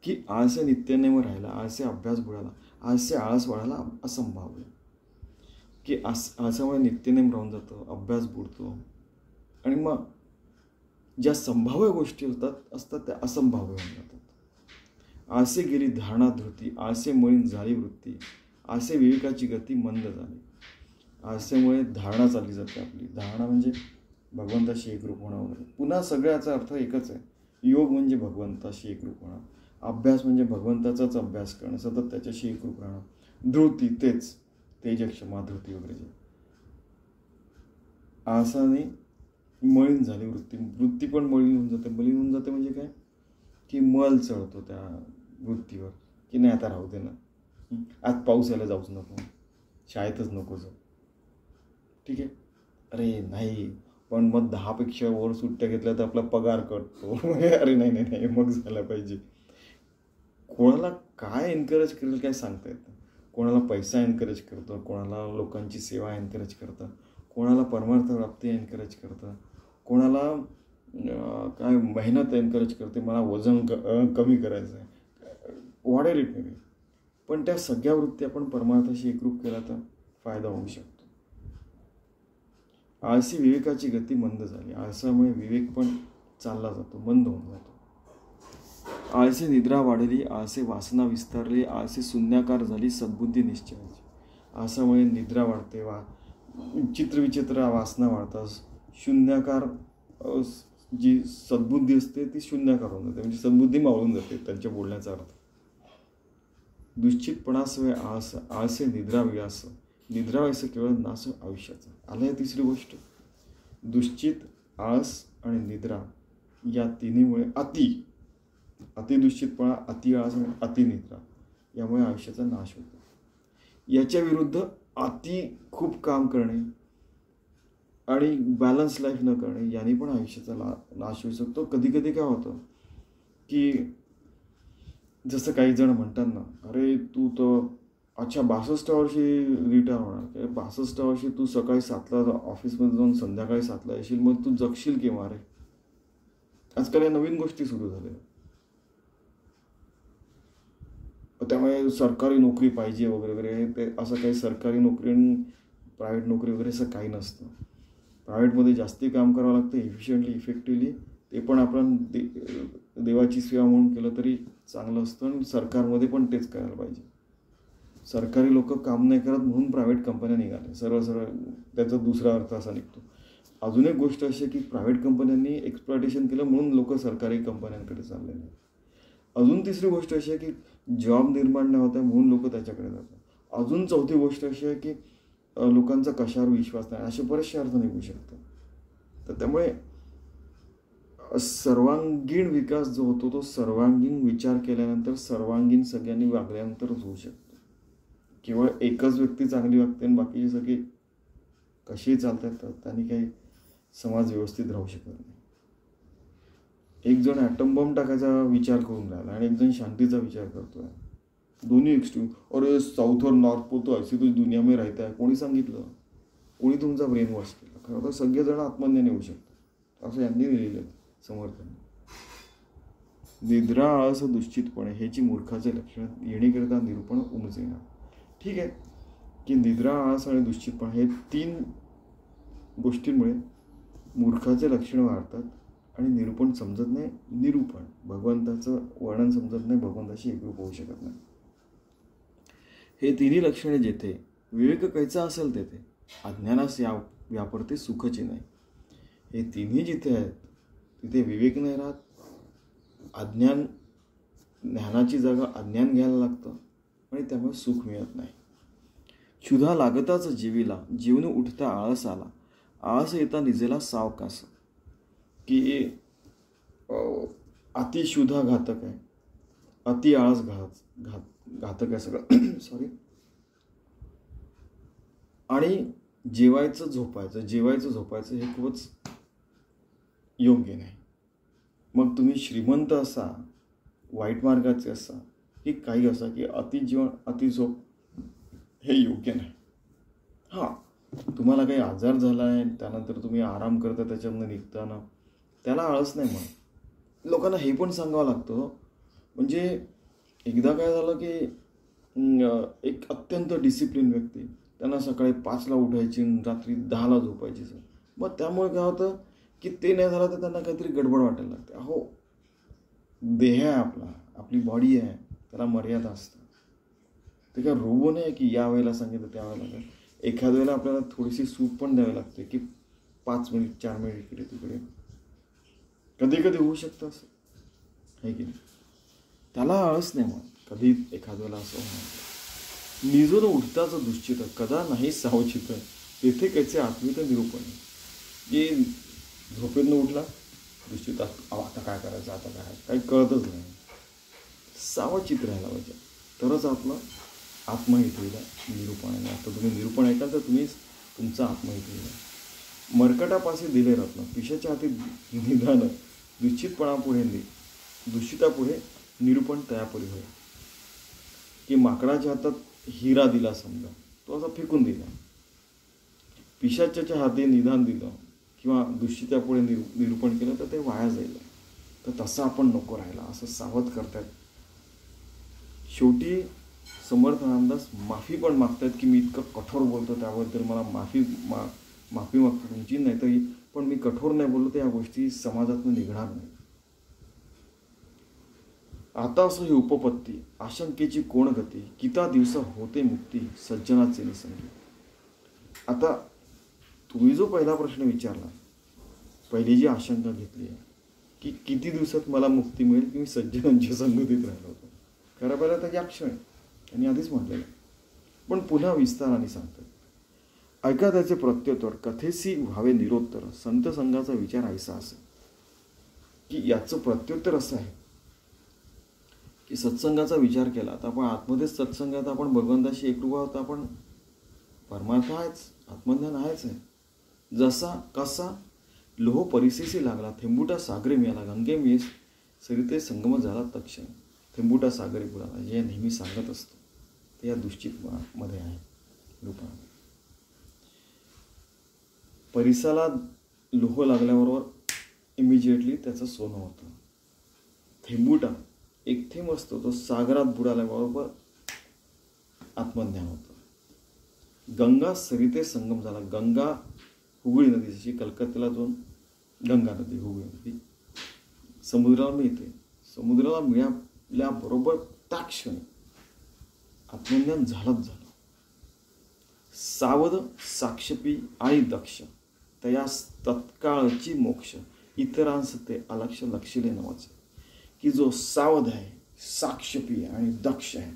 की आळसे नित्यनेम राहिला, आळसे अभ्यास बुडाला, आळसे आळस वाढायला असंभाव्य, की आळसामुळे नित्यनेम राहून जातं, अभ्यास बुडतो आणि मग ज्या संभाव्य गोष्टी असतात त्या असंभाव्य होऊन जातात. आळसे गेली धारणा धृती, आळसे मळीन झाली वृत्ती, आळसे विवेकाची गती मंद झाली. आळसेमुळे धारणा चालली जाते आपली. धारणा म्हणजे भगवंताशी एकरूप होणं वगैरे. पुन्हा सगळ्याचा अर्थ एकच आहे. योग म्हणजे भगवंताशी एकरूप होणं. अभ्यास म्हणजे भगवंताचाच अभ्यास करणं, सतत त्याच्याशी एकरूप राहणं. धृती तेच, तेज क्षमा धृती वगैरे जे. आळसाने मळीन झाली वृत्ती. वृत्ती पण मळीन होऊन जाते. मलिन होऊन जाते म्हणजे काय की मल चढतो त्या वृत्तीवर, की नाही आता राहू दे ना, आज पाऊस यायला जाऊच नको, शाळेतच नको जाऊ. ठीक आहे, अरे नाही पण मग 10पेक्षा वर सुट्ट्या घेतल्या तर आपला पगार कटतो. अरे नाही नाही नाही, मग झाला पाहिजे. कोणाला काय एनकरेज करेल काय सांगता येतं. कोणाला पैसा एनकरेज करतं, कोणाला लोकांची सेवा एनकरेज करतं, कोणाला परमार्थ प्राप्ती एनकरेज करतं, कोणाला काय मेहनत एनकरेज करते, मला वजन कमी करायचं आहे, what ever it may be. पण त्या सगळ्या वृत्ती आपण परमार्थाशी एकरूप केला तर फायदा होऊ शकतो. आळसी विवेकाची गती मंद झाली. आळसामुळे विवेक पण चालला जातो, मंद होऊन जातो. आळसी निद्रा वाढली, आळसे वासना विस्तारली, आळसे शून्याकार झाली, सद्बुद्धी निश्चयाची. आळसामुळे निद्रा वाढते, चित्रविचित्र वासना वाढतात, शून्याकार जी सद्बुद्धी असते ती शून्याकार होऊन जाते, म्हणजे सद्बुद्धी मावळून जाते त्यांच्या बोलण्याचा अर्थ. दुश्चितपणासवे आळस, आळसे निद्रा व्यास, निद्रा व्यास केवळ नाश आयुष्याचा. आलं आहे तिसरी गोष्ट. दुश्चित, आळस आणि निद्रा या तिन्हीमुळे अतिदुश्चितपणा, अति आळस आणि अतिनिद्रा यामुळे आयुष्याचा नाश होतो. याच्या विरुद्ध खूप काम करणे आणि बॅलन्स लाईफ न करणे याने पण आयुष्याचा नाश होऊ शकतो. कधी कधी काय होतं की जसं काही जण म्हणतात ना, अरे तू तर 62 वर्षी रिटायर होणार, 62 वर्षी तू सकाळी 7ला ऑफिसमध्ये जाऊन संध्याकाळी 7ला येशील, मग तू जगशील केव्हा रे. आजकाल या नवीन गोष्टी सुरू झाल्या. त्यामुळे सरकारी नोकरी पाहिजे वगैरे वगैरे, ते असं काही सरकारी नोकरी आणि प्रायव्हेट नोकरी वगैरे असं काही नसतं. प्रायव्हेटमध्ये जास्ती काम करावं लागतं, इफिशियंटली इफेक्टिव्हली. ते पण आपण देवाची सेवा म्हणून केलं तरी चांगलं असतं. आणि सरकारमध्ये पण तेच करायला पाहिजे. सरकारी लोक काम नाही करत म्हणून प्रायव्हेट कंपन्या निघाल्या, सरळ सरळ त्याचा दुसरा अर्थ असा निघतो. अजून एक गोष्ट अशी आहे की प्रायव्हेट कंपन्यांनी एक्सप्लॉयटेशन केलं म्हणून लोक सरकारी कंपन्यांकडे चाललेले. अजून तिसरी गोष्ट अशी आहे की जॉब निर्माण नाही होत आहे म्हणून लोक त्याच्याकडे जातात. अजून चौथी गोष्ट अशी आहे की लोकांचा कशावर विश्वास नाही. असे बरेचसे अर्थ निघू शकतात. तर त्यामुळे सर्वांगीण विकास जो होतो तो सर्वांगीण विचार केल्यानंतर, सर्वांगीण सगळ्यांनी वागल्यानंतरच होऊ शकतो. केवळ एकच व्यक्ती चांगली वागते आणि बाकीचे सगळे कशीही चालतात तर त्यांनी काही समाज व्यवस्थित राहू शकत नाही. एक जण ॲटम बॉम्ब टाकायचा विचार करून राहिला आणि एक जण शांतीचा विचार करतोय. दोन्ही एक्स्ट्रीम. और साउथ और नॉर्थ पोल तो ऐसी तो दुनिया में रहता है. कोणी सांगितलं? कोणी तुमचा ब्रेन वॉश केला? खरं तर सगळेजण आत्मज्ञानी होऊ शकतात असं यांनी लिहिलेलं समर्थांनी. निद्रा, आळस, दुश्चितपणे ह्याची मूर्खाचे लक्षण येणेकरिता निरूपण उमजेना. ठीक आहे की निद्रा, आळस आणि दुश्चितपणा हे 3 गोष्टींमुळे मूर्खाचे लक्षण वाढतात आणि निरूपण समजत नाही. निरूपण भगवंताचं वर्णन समजत नाही, भगवंताशी एकरूप होऊ शकत नाही. हे तिन्ही लक्षणे जेथे विवेक कैचा असेल तेथे अज्ञानास व्यापरते सुखची नाही. हे तिन्ही जिथे आहेत तिथे विवेक नाही राहत. ज्ञानाची जागा अज्ञान घ्यायला लागतं आणि त्यामुळे सुख मिळत नाही. क्षुधा लागताच जीवीला, जीवन उठता आळस आला, आळस येता निजेला सावकास. की अतिशुद्धा घातक आहे, अति आळस घातक आहे सगळं. सॉरी. आणि जेवायचं झोपायचं हे खूपच योग्य नाही. मग तुम्ही श्रीमंत असा, वाईट मार्गाचे असा की काही असा, की अतिजीवन अति झोप हे योग्य नाही. हां, तुम्हाला काही आजार झाला आहे त्यानंतर तुम्ही आराम करता त्याच्यामध्ये निघताना त्याला आळस नाही म्हणत. लोकांना हे पण सांगावं लागतं. म्हणजे एकदा काय झालं की एक अत्यंत डिसिप्लिन व्यक्ती, त्यांना सकाळी 5ला उठायची आणि रात्री 10ला झोपायची. मग त्यामुळे काय होतं की ते नाही झालं तर त्यांना काहीतरी गडबड वाटायला लागते. अहो, देह आहे आपला, आपली बॉडी आहे, त्याला मर्यादा असते. ते काय रोबो नाही की या वेळेला सांगितलं त्या वेळेला काय. एखाद्या वेळेला आपल्याला थोडीशी सूट पण द्यावी लागते की 5 मिनिट 4 मिनिट इकडे तिकडे. कधी कधी होऊ शकतं असं, आहे की नाही? त्याला आळस नाही म्हणत. कधी एखाद्या वेळेला असं होणार. निजून उठताच दुश्चित कदा नाही सावचित, तेथे कैचे आत्मीत निरूपण. की झोपेतनं उठला दुश्चित, आता काय करायचं, आता काय, काही कळतच नाही. सावचित राहायला पाहिजे, तरच आपलं आत्महित होईल, निरूपण आहे. आता तुम्ही निरूपण ऐकाल तर तुम्हीच तुमचा आत्महित होईल. मरकटापाशी दिले रत्न, पिशाच्या हाती निधान, दूषितापुढे निरूपण तयापरी होय. की माकडाच्या हातात हिरा दिला समजा, तो असा फेकून दिला. पिशाच्याच्या हाती निधान दिलं किंवा दूषितापुढे निरूपण केलं तर ते वाया जाईल. तर तसं आपण नको राहायला, असं सावध करतायत. शेवटी समर्थ रामदास माफी पण मागतायत की मी इतकं कठोर बोलतो त्याबद्दल मला माफी मागतो तुमची. नाही तर पण मी कठोर नाही बोललो तर या गोष्टी समाजातून निघणार नाही. आता असं ही उपपत्ती, आशंकेची कोण गती, किता दिवस होते मुक्ती, सज्जनाचे निसंगी. आता तुम्ही जो पहिला प्रश्न विचारला, पहिली जी आशंका घेतली आहे की किती दिवसात मला मुक्ती मिळेल की मी सज्जनांच्या संगतीत राहिलो होतो, खरं पहिला त्याची अक्षण आहे आणि आधीच म्हटलेलं. पण पुन्हा विस्ताराने सांगतात. ऐका त्याचे प्रत्युत्तर, कथेसी व्हावे निरोत्तर, संत संघाचा विचार ऐसा असे. की याचं प्रत्युत्तर असं आहे की सत्संगाचा विचार केला तर आपण आतमध्येच सत्संगात आपण भगवंताशी एकरूप आहोत. आपण परमार्थ आहेच, आत्मज्ञान आहेच आहे. जसा कसा लोह परिसेसी लागला, थेंबुटा सागरे मिळाला, गंगे मिळेस सरिते संगम झाला तक्षण. थेंबुटा सागरे बुडाला, जे नेहमी सांगत असतो ते या दुश्चित मध्ये आहे रूपाने. परिसाला लोह लागल्याबरोबर इमिजिएटली त्याचं सोनं होतं. थेंबुटा एक थेंब असतो, तो सागरात बुडाल्याबरोबर आत्मज्ञान होतं. गंगा सरिते संगम झाला, गंगा हुगळी नदी, जशी कलकत्त्याला जाऊन गंगा नदी हुगळी नदी समुद्राला मिळते, समुद्राला मिळाल्याबरोबर त्या क्षणी आत्मज्ञान झालंच झालं. सावध साक्षपी आणि दक्ष, तयास तत्काळची मोक्ष, इतरांस ते अलक्ष लक्षिले नावाचे. की जो सावध आहे, साक्षपी आणि दक्ष आहे,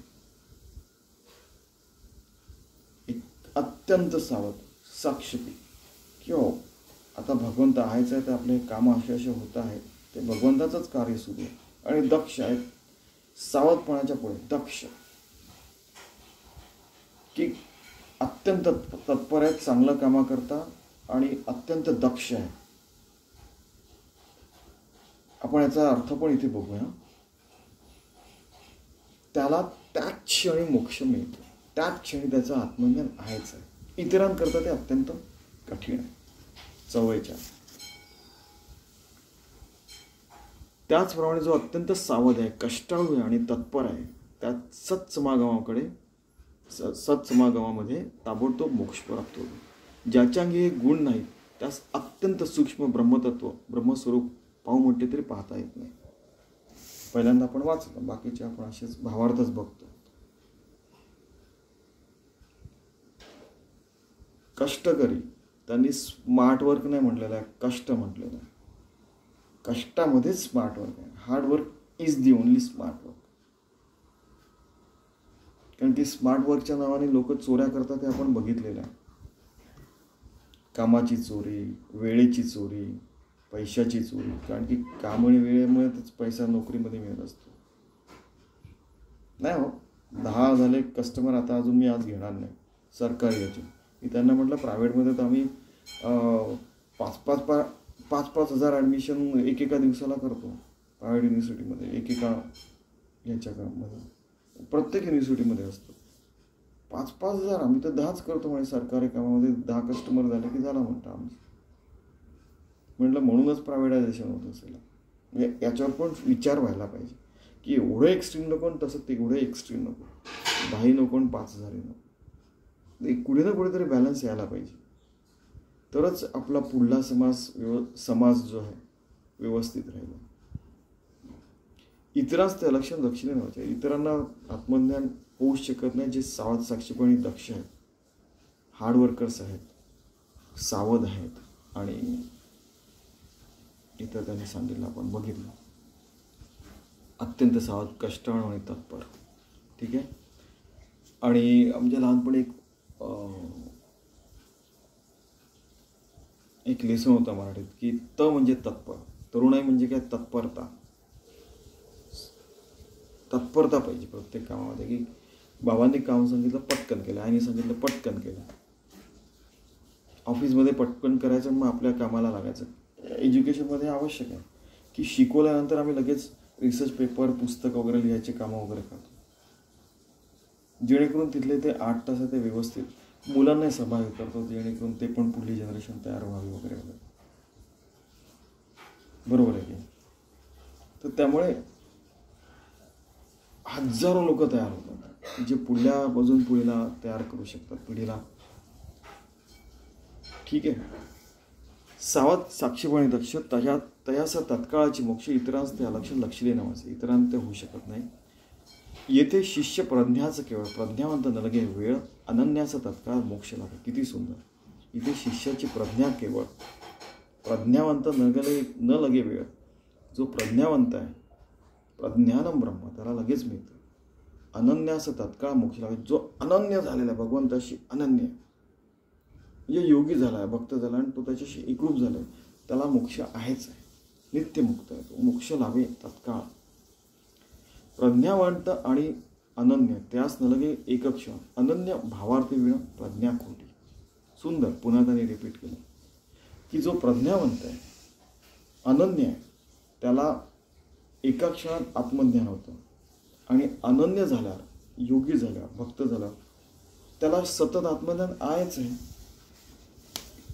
एक अत्यंत सावध साक्षपी, किंवा आता भगवंत आहेच आहे तर आपले काम असे होत आहेत, ते भगवंताचंच कार्य सुरू आहे. आणि दक्ष आहेत, सावधपणाच्या पुढे दक्ष, की अत्यंत तत्पर आहेत, चांगलं कामा करता आणि अत्यंत दक्ष आहे. आपण याचा अर्थ पण इथे बघूया. त्याला त्याच क्षणी मोक्ष मिळतो, त्याच क्षणी त्याचं आत्मज्ञान आहेच आहे. इतरांकरता ते अत्यंत कठीण आहे, चवळीच्या. त्याचप्रमाणे जो अत्यंत सावध आहे, कष्टाळू आहे आणि तत्पर आहे, त्या सत्समागमामध्ये ताबडतोब मोक्ष प्राप्त होतो. ज्याच्या अंगी हे गुण नाहीत त्यास अत्यंत सूक्ष्म ब्रह्मतत्व, ब्रह्मस्वरूप पाहू म्हटले तरी पाहता येत नाही. पहिल्यांदा आपण वाचलं, बाकीचे आपण असेच भावार्थच बघतो. कष्टकरी, त्यांनी स्मार्ट वर्क नाही म्हटलेलं आहे, कष्ट म्हटलेलं आहे. कष्टामध्येच स्मार्ट वर्क आहे. Hard work is the only smart work. कारण की स्मार्ट वर्कच्या नावाने लोक चोऱ्या करतात हे आपण बघितलेलं आहे. कामाची चोरी, वेळेची चोरी, पैशाची चोरी. कारण की काम आणि वेळेमुळेच पैसा नोकरीमध्ये मिळत असतो. नाही हो, 10 झाले कस्टमर, आता अजून मी आज घेणार नाही सरकारी याचे. मी त्यांना म्हटलं प्रायव्हेटमध्ये तर आम्ही 5-5 हजार ॲडमिशन एकेका दिवसाला करतो प्रायव्हेट युनिव्हर्सिटीमध्ये. एकेका ह्याच्यामध्ये प्रत्येक युनिव्हर्सिटीमध्ये असतो. 5-5 हजार, आम्ही तर 10च करतो म्हणे सरकारी कामामध्ये. 10 कस्टमर झाले की झाला म्हणतो आमचं. म्हटलं म्हणूनच प्रायव्हेटायझेशन होत असेल. म्हणजे याच्यावर पण विचार व्हायला पाहिजे की एवढं एक्स्ट्रीम नको आणि तसं तेवढं एक्स्ट्रीम नको, 10 नको आणि 5,000 नको. कुठे ना कुठेतरी बॅलन्स यायला पाहिजे, तरच आपला पुढला समाज जो आहे व्यवस्थित राहील. इतरांच ते लक्षणे नव्हते. इतरांना आत्मज्ञान होऊ शकत नाही जे सावध, साक्षीपणी दक्ष आहेत. हार्डवर्कर्स आहेत, सावध आहेत, आणि इथं त्यांनी सांगितलं, आपण बघितलं, अत्यंत सावध, कष्टाळू आणि तत्पर. ठीक आहे. आणि आमच्या लहानपणी एक लेसन होता मराठीत की म्हणजे तत्पर. तरुणाई म्हणजे काय? तत्परता. तत्परता पाहिजे प्रत्येक कामामध्ये. की बाबांनी काम सांगितलं पटकन केलं, आईने सांगितलं पटकन केलं, ऑफिसमध्ये पटकन करायचं, मग आपल्या कामाला लागायचं. एज्युकेशनमध्ये आवश्यक आहे की शिकवल्यानंतर आम्ही लगेच रिसर्च पेपर, पुस्तक वगैरे लिहायचे कामं वगैरे करतो, जेणेकरून तिथले ते 8 तास ते व्यवस्थित मुलांनाही सहभागी करतो, जेणेकरून ते पण पुढली जनरेशन तयार व्हावी वगैरे वगैरे. बरोबर आहे की? तर त्यामुळे हजारो लोक तयार होतात जे पुढल्या बाजून पिढीला तयार करू शकतात, पिढीला. ठीक आहे. सावध, साक्षीपणे दक्ष, तयासा तत्काळाची मोक्ष, इतरांस ते अलक्ष लक्ष देणं वाचे, इतरांना ते होऊ शकत नाही. येथे शिष्य प्रज्ञाचं केवळ, प्रज्ञावंत न लगे वेळ, अनन्याचा तत्काळ मोक्ष लागे. किती सुंदर. इथे शिष्याची प्रज्ञा केवळ, प्रज्ञावंत न लगे वेळ. जो प्रज्ञावंत आहे, प्रज्ञानम ब्रह्म, त्याला लगेच मिळतं. अनन्याचा तत्काळ मोक्ष लागे. जो अनन्य झालेला आहे, भगवंताशी अनन्य, म्हणजे योगी झाला आहे, भक्त झाला आणि तो त्याच्याशी एकरूप झाला आहे, त्याला मोक्ष आहेच आहे, नित्यमुक्त आहे तो. मोक्ष लावे तत्काळ. प्रज्ञावंत आणि अनन्य, त्यास न लगे एक क्षण, अनन्य भावार्थी विण, प्रज्ञा खोटी. सुंदर. पुन्हा त्याने रिपीट केलं की जो प्रज्ञावंत आहे, अनन्य आहे, त्याला एका क्षणात आत्मज्ञान होतं, आणि अनन्य झाल्यावर, योगी झाल्यावर, भक्त झाल्यावर त्याला सतत आत्मज्ञान आहेच आहे.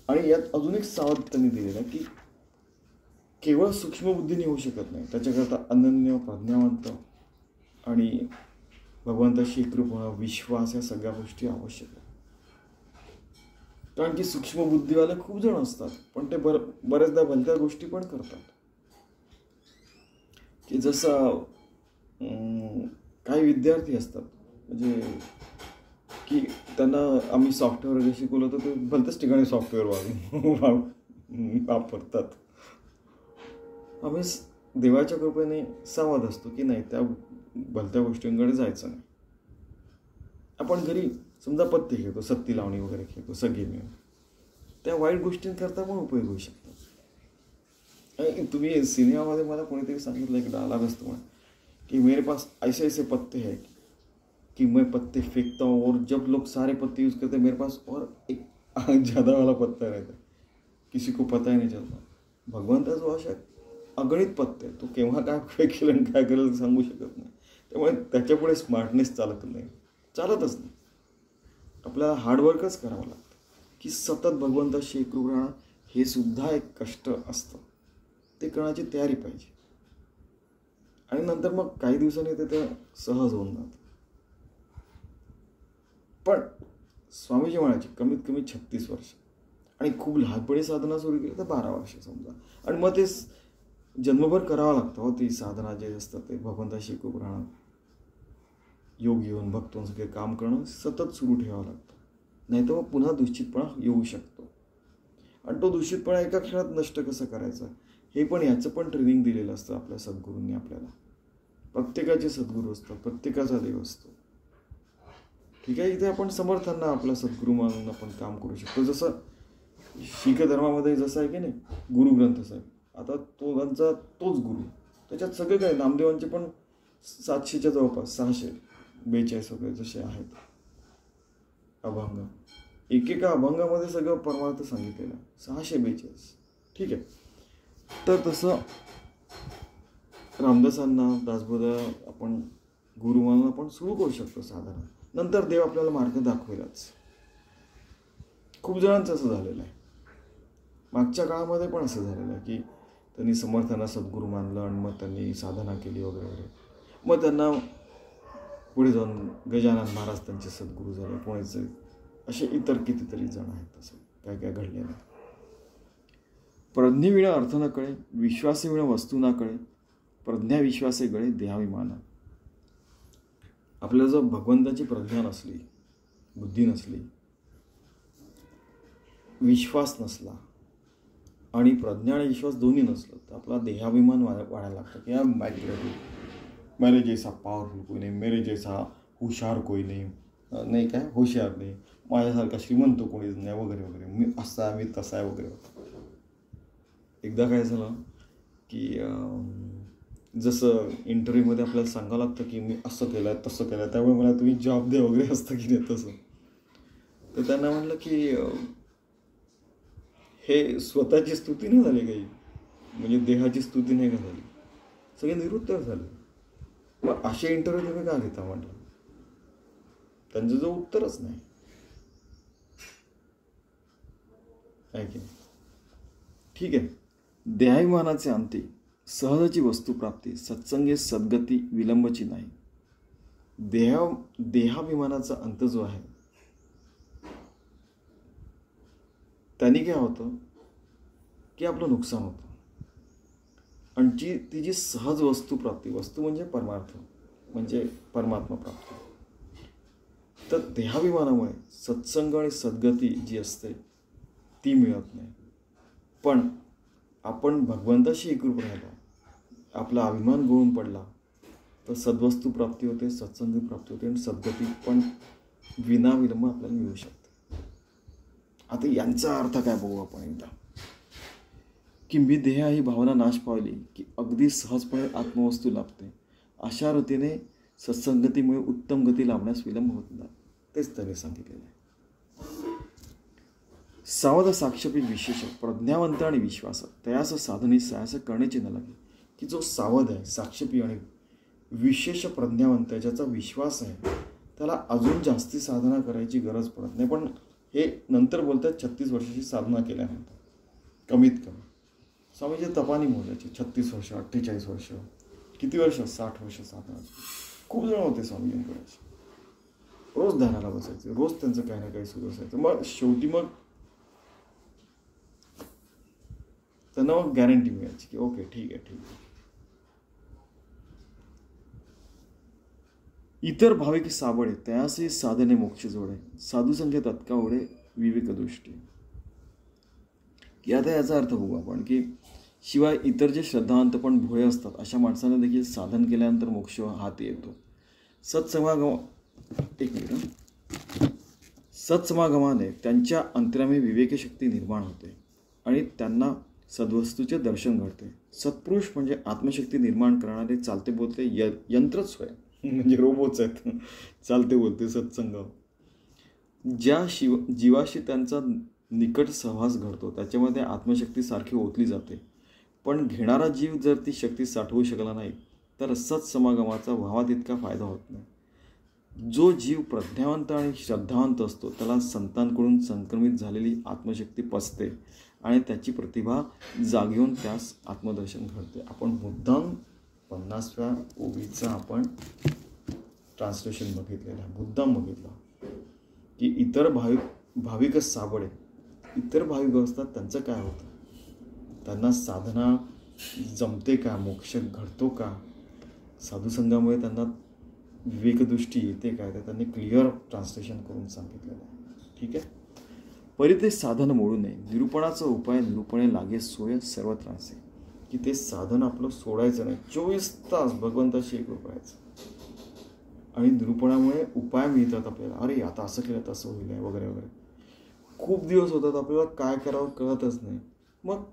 आणि यात अजून एक सावध त्यांनी दिलेलं आहे की केवळ सूक्ष्मबुद्धीने होऊ शकत नाही, त्याच्याकरता अनन्य, प्रज्ञावंत आणि भगवंताशी एकरूप होणं, विश्वास, या सगळ्या गोष्टी आवश्यक आहेत. कारण की सूक्ष्मबुद्धीवाले खूप जण असतात, पण ते बऱ्याचदा भलत्या गोष्टी पण करतात. की जसं काही विद्यार्थी असतात, म्हणजे की त्यांना आम्ही सॉफ्टवेअर वगैरे शिकवलं तर ते भलत्याच ठिकाणी सॉफ्टवेअर वापरतात. आम्ही देवाच्या कृपेने सावध असतो की नाही, त्या भलत्या गोष्टींकडे जायचं नाही. आपण घरी समजा पत्ते खेळतो, सत्ती लावणी वगैरे खेळतो सगळे मिळून, त्या वाईट गोष्टींकरता पण उपयोग होऊ शकतात. आणि तुम्ही सिनेमामध्ये मला कोणीतरी सांगितलं, एक डायलॉग असतो म्हणा कि मेरे पास ऐसे ऐसे पत्ते हैं कि मैं पत्ते फेंकता हूँ और जब लोग सारे पत्ते यूज़ करते हैं मेरे पास और एक ज़्यादा वाला पत्ता रहता है, किसी को पता ही नहीं चलता. भगवंता जो अशा अगणित पत्ते, तो केव्हा काय केलं आणि काय करेल सांगू शकत नाही. त्यामुळे त्याच्यापुढे स्मार्टनेस चालतच नाही. आपल्याला हार्डवर्कच करावं लागतं की सतत भगवंताशी एकरूप राहणं हे सुद्धा एक कष्ट असतं. ते करण्याची तयारी पाहिजे. आणि नंतर मग काही दिवसांनी ते सहज होऊन जातं. पण स्वामीजी म्हणायचे कमीत कमी 36 वर्ष, आणि खूप लहानपणी साधना सुरू केली तर 12 वर्ष समजा, आणि मग ते जन्मभर करावं लागतं. हो, ती साधना जे असतं ते भगवंताशी एकरूप राहणं, योग येऊन भक्त होऊन सगळे काम करणं सतत सुरू ठेवावं लागतं. नाही तर मग पुन्हा दूषितपणा येऊ शकतो. आणि तो दूषितपणा एका क्षणात नष्ट कसं करायचं हे पण, याचं पण ट्रेनिंग दिलेलं असतं आपल्या सद्गुरूंनी आपल्याला. प्रत्येकाचे सद्गुरू असतात, प्रत्येकाचा देव असतो. ठीक आहे. इथे आपण समर्थांना आपला सद्गुरू मानून आपण काम करू शकतो. जसं शीख धर्मामध्ये जसं आहे की नाही, गुरु ग्रंथ साहेब, आता तो त्यांचा तोच गुरु. त्याच्यात सगळे काय, नामदेवांचे पण 700च्या जवळपास 642 वगैरे जसे आहेत अभंग, एकेका अभंगामध्ये सगळं परमार्थ सांगितलेलं आहे. 642. ठीक आहे. तर तसं रामदासांना, दासबोधा आपण गुरु म्हणून आपण सुरू करू शकतो साधारण. नंतर देव आपल्याला मार्ग दाखवेलच. खूप जणांचं असं झालेलं आहे. मागच्या काळामध्ये पण असं झालेलं आहे की त्यांनी समर्थांना सद्गुरू मानलं आणि मग त्यांनी साधना केली वगैरे वगैरे. मग त्यांना पुढे जाऊन गजानन महाराज त्यांचे सद्गुरू झाले, पुण्याचे असे इतर कितीतरी जण आहेत. तसं काय काय घडलेलं. प्रज्ञेविणा अर्थ न कळे, विश्वासेविणा वस्तू ना कळे, प्रज्ञा विश्वासे गळे देहाभिमान. आपल्याला जर भगवंताची प्रज्ञा नसली, बुद्धी नसली, विश्वास नसला आणि प्रज्ञा आणि विश्वास दोन्ही नसलं तर आपला देहाभिमान वाढायला लागतं की या मेरे जैसा पॉवरफुल कोई नाही, मेरे जैसा हुशार कोई नाही, नाही काय हुशार नाही, माझ्यासारखा श्रीमंत कोणीच नाही वगैरे वगैरे, मी असा आहे मी तसा आहे वगैरे. एकदा काय झालं की जसं इंटरव्ह्यूमध्ये आपल्याला सांगावं लागतं की मी असं केलं आहे तसं केलं आहे, त्यामुळे मला तुम्ही जॉब द्या वगैरे असतं की नाही तसं. तर त्यांना म्हटलं की हे स्वतःची स्तुती नाही झाली काही, म्हणजे देहाची स्तुती नाही का झाली, सगळे निरुत्तर झाले. मग असे इंटरव्ह्यू तुम्ही का घेता म्हटलं, त्यांचं जो उत्तरच नाही आहे की. ठीक आहे. देहाभिमानाचे अंती सहजाची वस्तुप्राप्ती, सत्संगे सद्गती विलंबची नाही. देहाभिमानाचा अंत जो आहे त्यांनी काय होतं की आपलं नुकसान होतं. आणि ती जी सहज वस्तुप्राप्ती, वस्तू म्हणजे परमार्थ म्हणजे परमात्मा प्राप्ती, तर देहाभिमानामुळे सत्संग आणि सद्गती जी असते ती मिळत नाही. पण आपण भगवंताशी एकरूप राहिला, आपला अभिमान गळून पडला तर सद्वस्तू प्राप्ती होते, सत्संग प्राप्ती होते आणि सद्गती पण विनाविलंब आपल्याला मिळू शकते. आता यांचा अर्थ काय बघू आपण एकदा, की मी देह ही भावना नाश पावली की अगदी सहजपणे आत्मवस्तू लाभते. अशा रीतीने सत्संगतीमुळे उत्तम गती लाभण्यास विलंब होत नाही. तेच त्यांनी सांगितलेलं आहे. सावध साक्षपी विशेष प्रज्ञावंत आणि विश्वास तयास साधनी सयास करण्याची न लागे. की जो सावध आहे, साक्षपी आणि विशेष प्रज्ञावंत आहे, ज्याचा विश्वास आहे, त्याला अजून जास्ती साधना करायची गरज पडत नाही. पण हे नंतर बोलतात 36 वर्षाची साधना केल्यानंतर कमीत कमी. स्वामीजी तपानी मोजायचे 36 वर्ष, 48 वर्ष, किती वर्ष, 60 वर्ष साधना. खूप जण होते स्वामीजींकडे, रोज ध्यानाला बसायचे, रोज त्यांचं काही ना काही सुरू असायचं. मग शेवटी मग त्यांना मग गॅरंटी मिळायची की ओके ठीक आहे. इतर भाविक साबळे त्यासे साधने मोक्ष जोडे, साधू संख्या तत्का ओढे विवेक दृष्टी. की आता याचा अर्थ बघू आपण की शिवाय इतर जे श्रद्धावंत पण भोळे असतात अशा माणसांना देखील साधन केल्यानंतर मोक्ष हाती येतो. सत्समागमाने त्यांच्या अंतरामे विवेकशक्ती निर्माण होते आणि त्यांना सद्वस्तूचे दर्शन घडते. सत्पुरुष म्हणजे आत्मशक्ती निर्माण करणारे चालते बोलते यंत्रच होय, म्हणजे रोबोच आहेत, चालते बोलते सत्संग. ज्या जीवाशी त्यांचा निकट सहवास घडतो त्याच्यामध्ये आत्मशक्ती सारखी ओतली जाते. पण घेणारा जीव जर ती शक्ती साठवू शकला नाही तर सत्समागमाचा व्हावा तितका फायदा होत नाही. जो जीव प्रज्ञावंत आणि श्रद्धावंत असतो त्याला संतांकडून संक्रमित झालेली आत्मशक्ती पचते आणि त्याची प्रतिभा जागी होऊन त्यास आत्मदर्शन घडते. आपण मुद्दाम 50व्या ओवीचं आपण ट्रान्सलेशन बघितलेलं आहे, मुद्दाम बघितलं की इतर भाविक साबळे, इतर भाविक असतात त्यांचं काय होतं, त्यांना साधना जमते का, मोक्ष घडतो का, साधुसंगामुळे त्यांना विवेकदृष्टी येते काय, तर त्यांनी क्लिअर ट्रान्सलेशन करून सांगितलेलं आहे. ठीक आहे. परी ते साधन मोडू नये, निरूपणाचा उपाय निरूपणे लागे सोय सर्व त्रासे. की ते साधन आपलं सोडायचं नाही, 24 तास भगवंताशी एकरूप राहायचं. आणि निरूपणामुळे उपाय मिळतात आपल्याला, अरे आता असं केलं तर असं होईल वगैरे वगैरे. खूप दिवस होतात आपल्याला काय करावं कळतच नाही. मग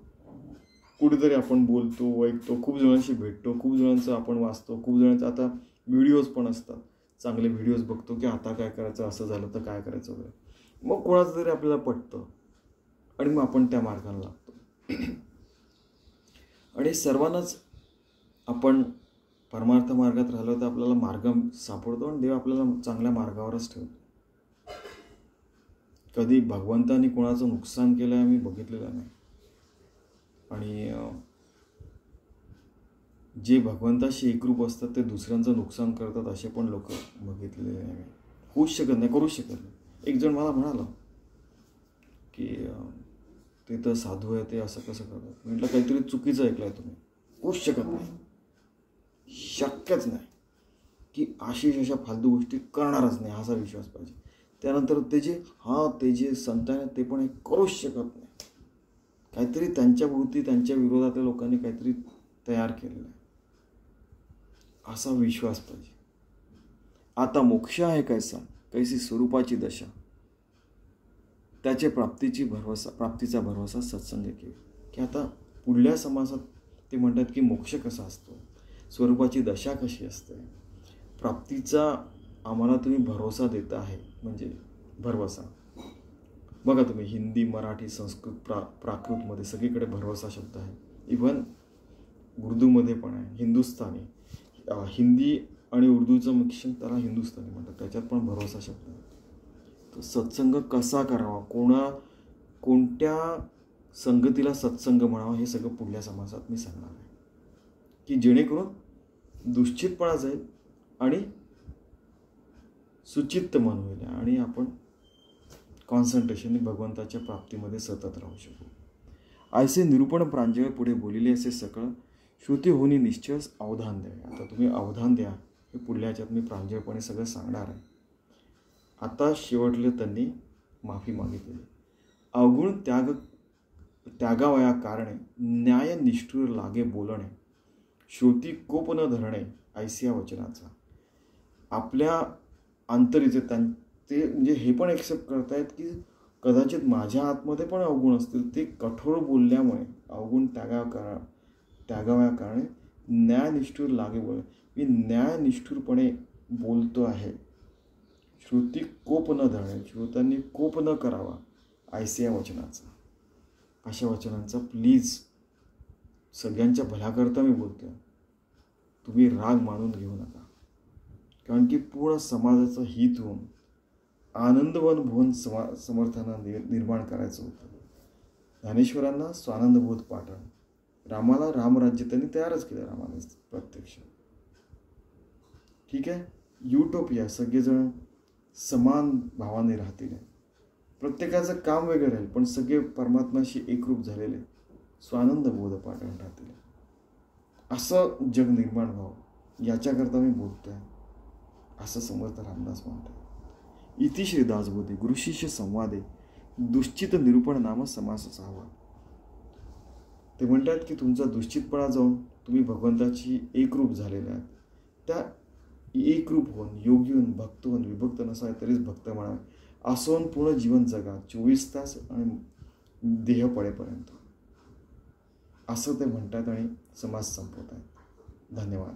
कुठेतरी आपण बोलतो, ऐकतो, खूप जणांशी भेटतो, खूप जणांचं आपण वाचतो, खूप जणांचं आता व्हिडिओज पण असतात, चांगले व्हिडिओज बघतो की आता काय करायचं, असं झालं तर काय करायचं वगैरे. मग कोणाचं तरी आपल्याला पटतं आणि मग आपण त्या मार्गाला लागतो. आणि सर्वांनाच आपण परमार्थ मार्गात राहिलो तर आपल्याला मार्ग सापडतो आणि देव आपल्याला चांगल्या मार्गावरच ठेवतो. कधी भगवंतानी कोणाचं नुकसान केलं आहे आम्ही बघितलेलं नाही. आणि जे भगवंताशी एकरूप असतात ते दुसऱ्यांचं नुकसान करतात असे पण लोक बघितलेले नाही. होऊच शकत नाही, करूच शकत नाही. एक जण मला म्हणाला की ते तर साधू आहे, ते असं कसं करतात. म्हटलं काहीतरी चुकीचं ऐकलं आहे तुम्ही. होऊच शकत नाही, शक्यच नाही की आशिष अशा फालतू गोष्टी करणारच नाही असा विश्वास पाहिजे. त्यानंतर ते जे संत आहेत ते पण हे करूच शकत नाही. काहीतरी त्यांच्या भोवती त्यांच्या विरोधातल्या लोकांनी काहीतरी तयार केलेलं आहे, असा विश्वास पाहिजे. आता मोक्ष आहे कैसी स्वरूपाची दशा, त्याचे प्राप्तीचा भरवसा सत्संग केला. की आता पुढल्या समासात ते म्हणतात की मोक्ष कसा असतो, स्वरूपाची दशा कशी असते, प्राप्तीचा आम्हाला तुम्ही भरोसा देता आहे. म्हणजे भरवसा बघा तुम्ही, हिंदी, मराठी, संस्कृत, प्राकृतमध्ये सगळीकडे भरवसा शब्द आहे. इव्हन उर्दूमध्ये पण आहे, हिंदुस्थानी. हिंदी आणि उर्दूचं मिश्रण त्याला हिंदुस्थानी म्हणतात, त्याच्यात पण भरवसा शब्द आहे. तर सत्संग कसा करावा, कोणत्या संगतीला सत्संग म्हणावा, हे सगळं पुढल्या समासात मी सांगणार आहे. की जेणेकरून दुश्चितपणा जाईल आणि सुचित्त मन होईल आणि आपण कॉन्सन्ट्रेशनने भगवंताच्या प्राप्तीमध्ये सतत राहू शकू. ऐसे निरूपण प्रांजळ पुढे बोलिले असे सकळ श्रुती होनी निश्चयच अवधान द्यावे. आता तुम्ही अवधान द्या, हे पुढल्या ह्याच्यात मी प्रांजळपणे सगळं सांगणार आहे. आता शेवटले त्यांनी माफी मागितली. अवगुण त्यागावया कारणे न्याय निष्ठुर लागे बोलणे श्रुती कोप न धरणे ऐसिया वचनाचा. आपल्या अंतरीचे ते म्हणजे हे पण एक्सेप्ट करतायत की कदाचित माझ्या आतमध्ये पण अवगुण असतील, ते कठोर बोलल्यामुळे अवगुण त्यागावया कारणे न्यायनिष्ठूर लागे बोलणे, मी न्यायनिष्ठूरपणे बोलतो आहे. श्रुती कोप न धरणे, श्रोत्यांनी कोप न करावा ऐसिया वचनाचा. अशा वचनांचा प्लीज, सगळ्यांच्या भल्याकरता मी बोलतोय, तुम्ही राग मानून घेऊ नका. कारण की पूर्ण समाजाचं हित होऊन आनंदवन भुवन समर्थांना निर्माण करायचं होतं. ज्ञानेश्वरांना स्वानंदबोध पाठण, रामाला रामराज्य त्यांनी तयारच केलं, रामाने प्रत्यक्ष. ठीक आहे, युटोपिया, सगळेजण समान भावाने राहतील, प्रत्येकाचं काम वेगळं राहील, पण सगळे परमात्म्याशी एकरूप झालेले स्वानंदबोध पाठण राहतील. असं जग निर्माण व्हावं याच्याकरता मी बोलतोय, असं समर्थ रामदास म्हणतात. इति श्री दासबोधी गुरुशिष्य संवादे दुश्चित निरूपण नाम समास असावा. ते म्हणतात की तुमचा दुश्चितपणा जाऊन तुम्ही भगवंताची एकरूप झालेले आहात. त्या एकरूप होऊन, योगी होऊन, भक्त होऊन, विभक्त नसावे तरीच भक्त म्हणावे, असं होऊन पूर्ण जीवन जगा 24 तास आणि देह पडेपर्यंत, असं ते म्हणतात आणि समाज संपवत आहेत. धन्यवाद.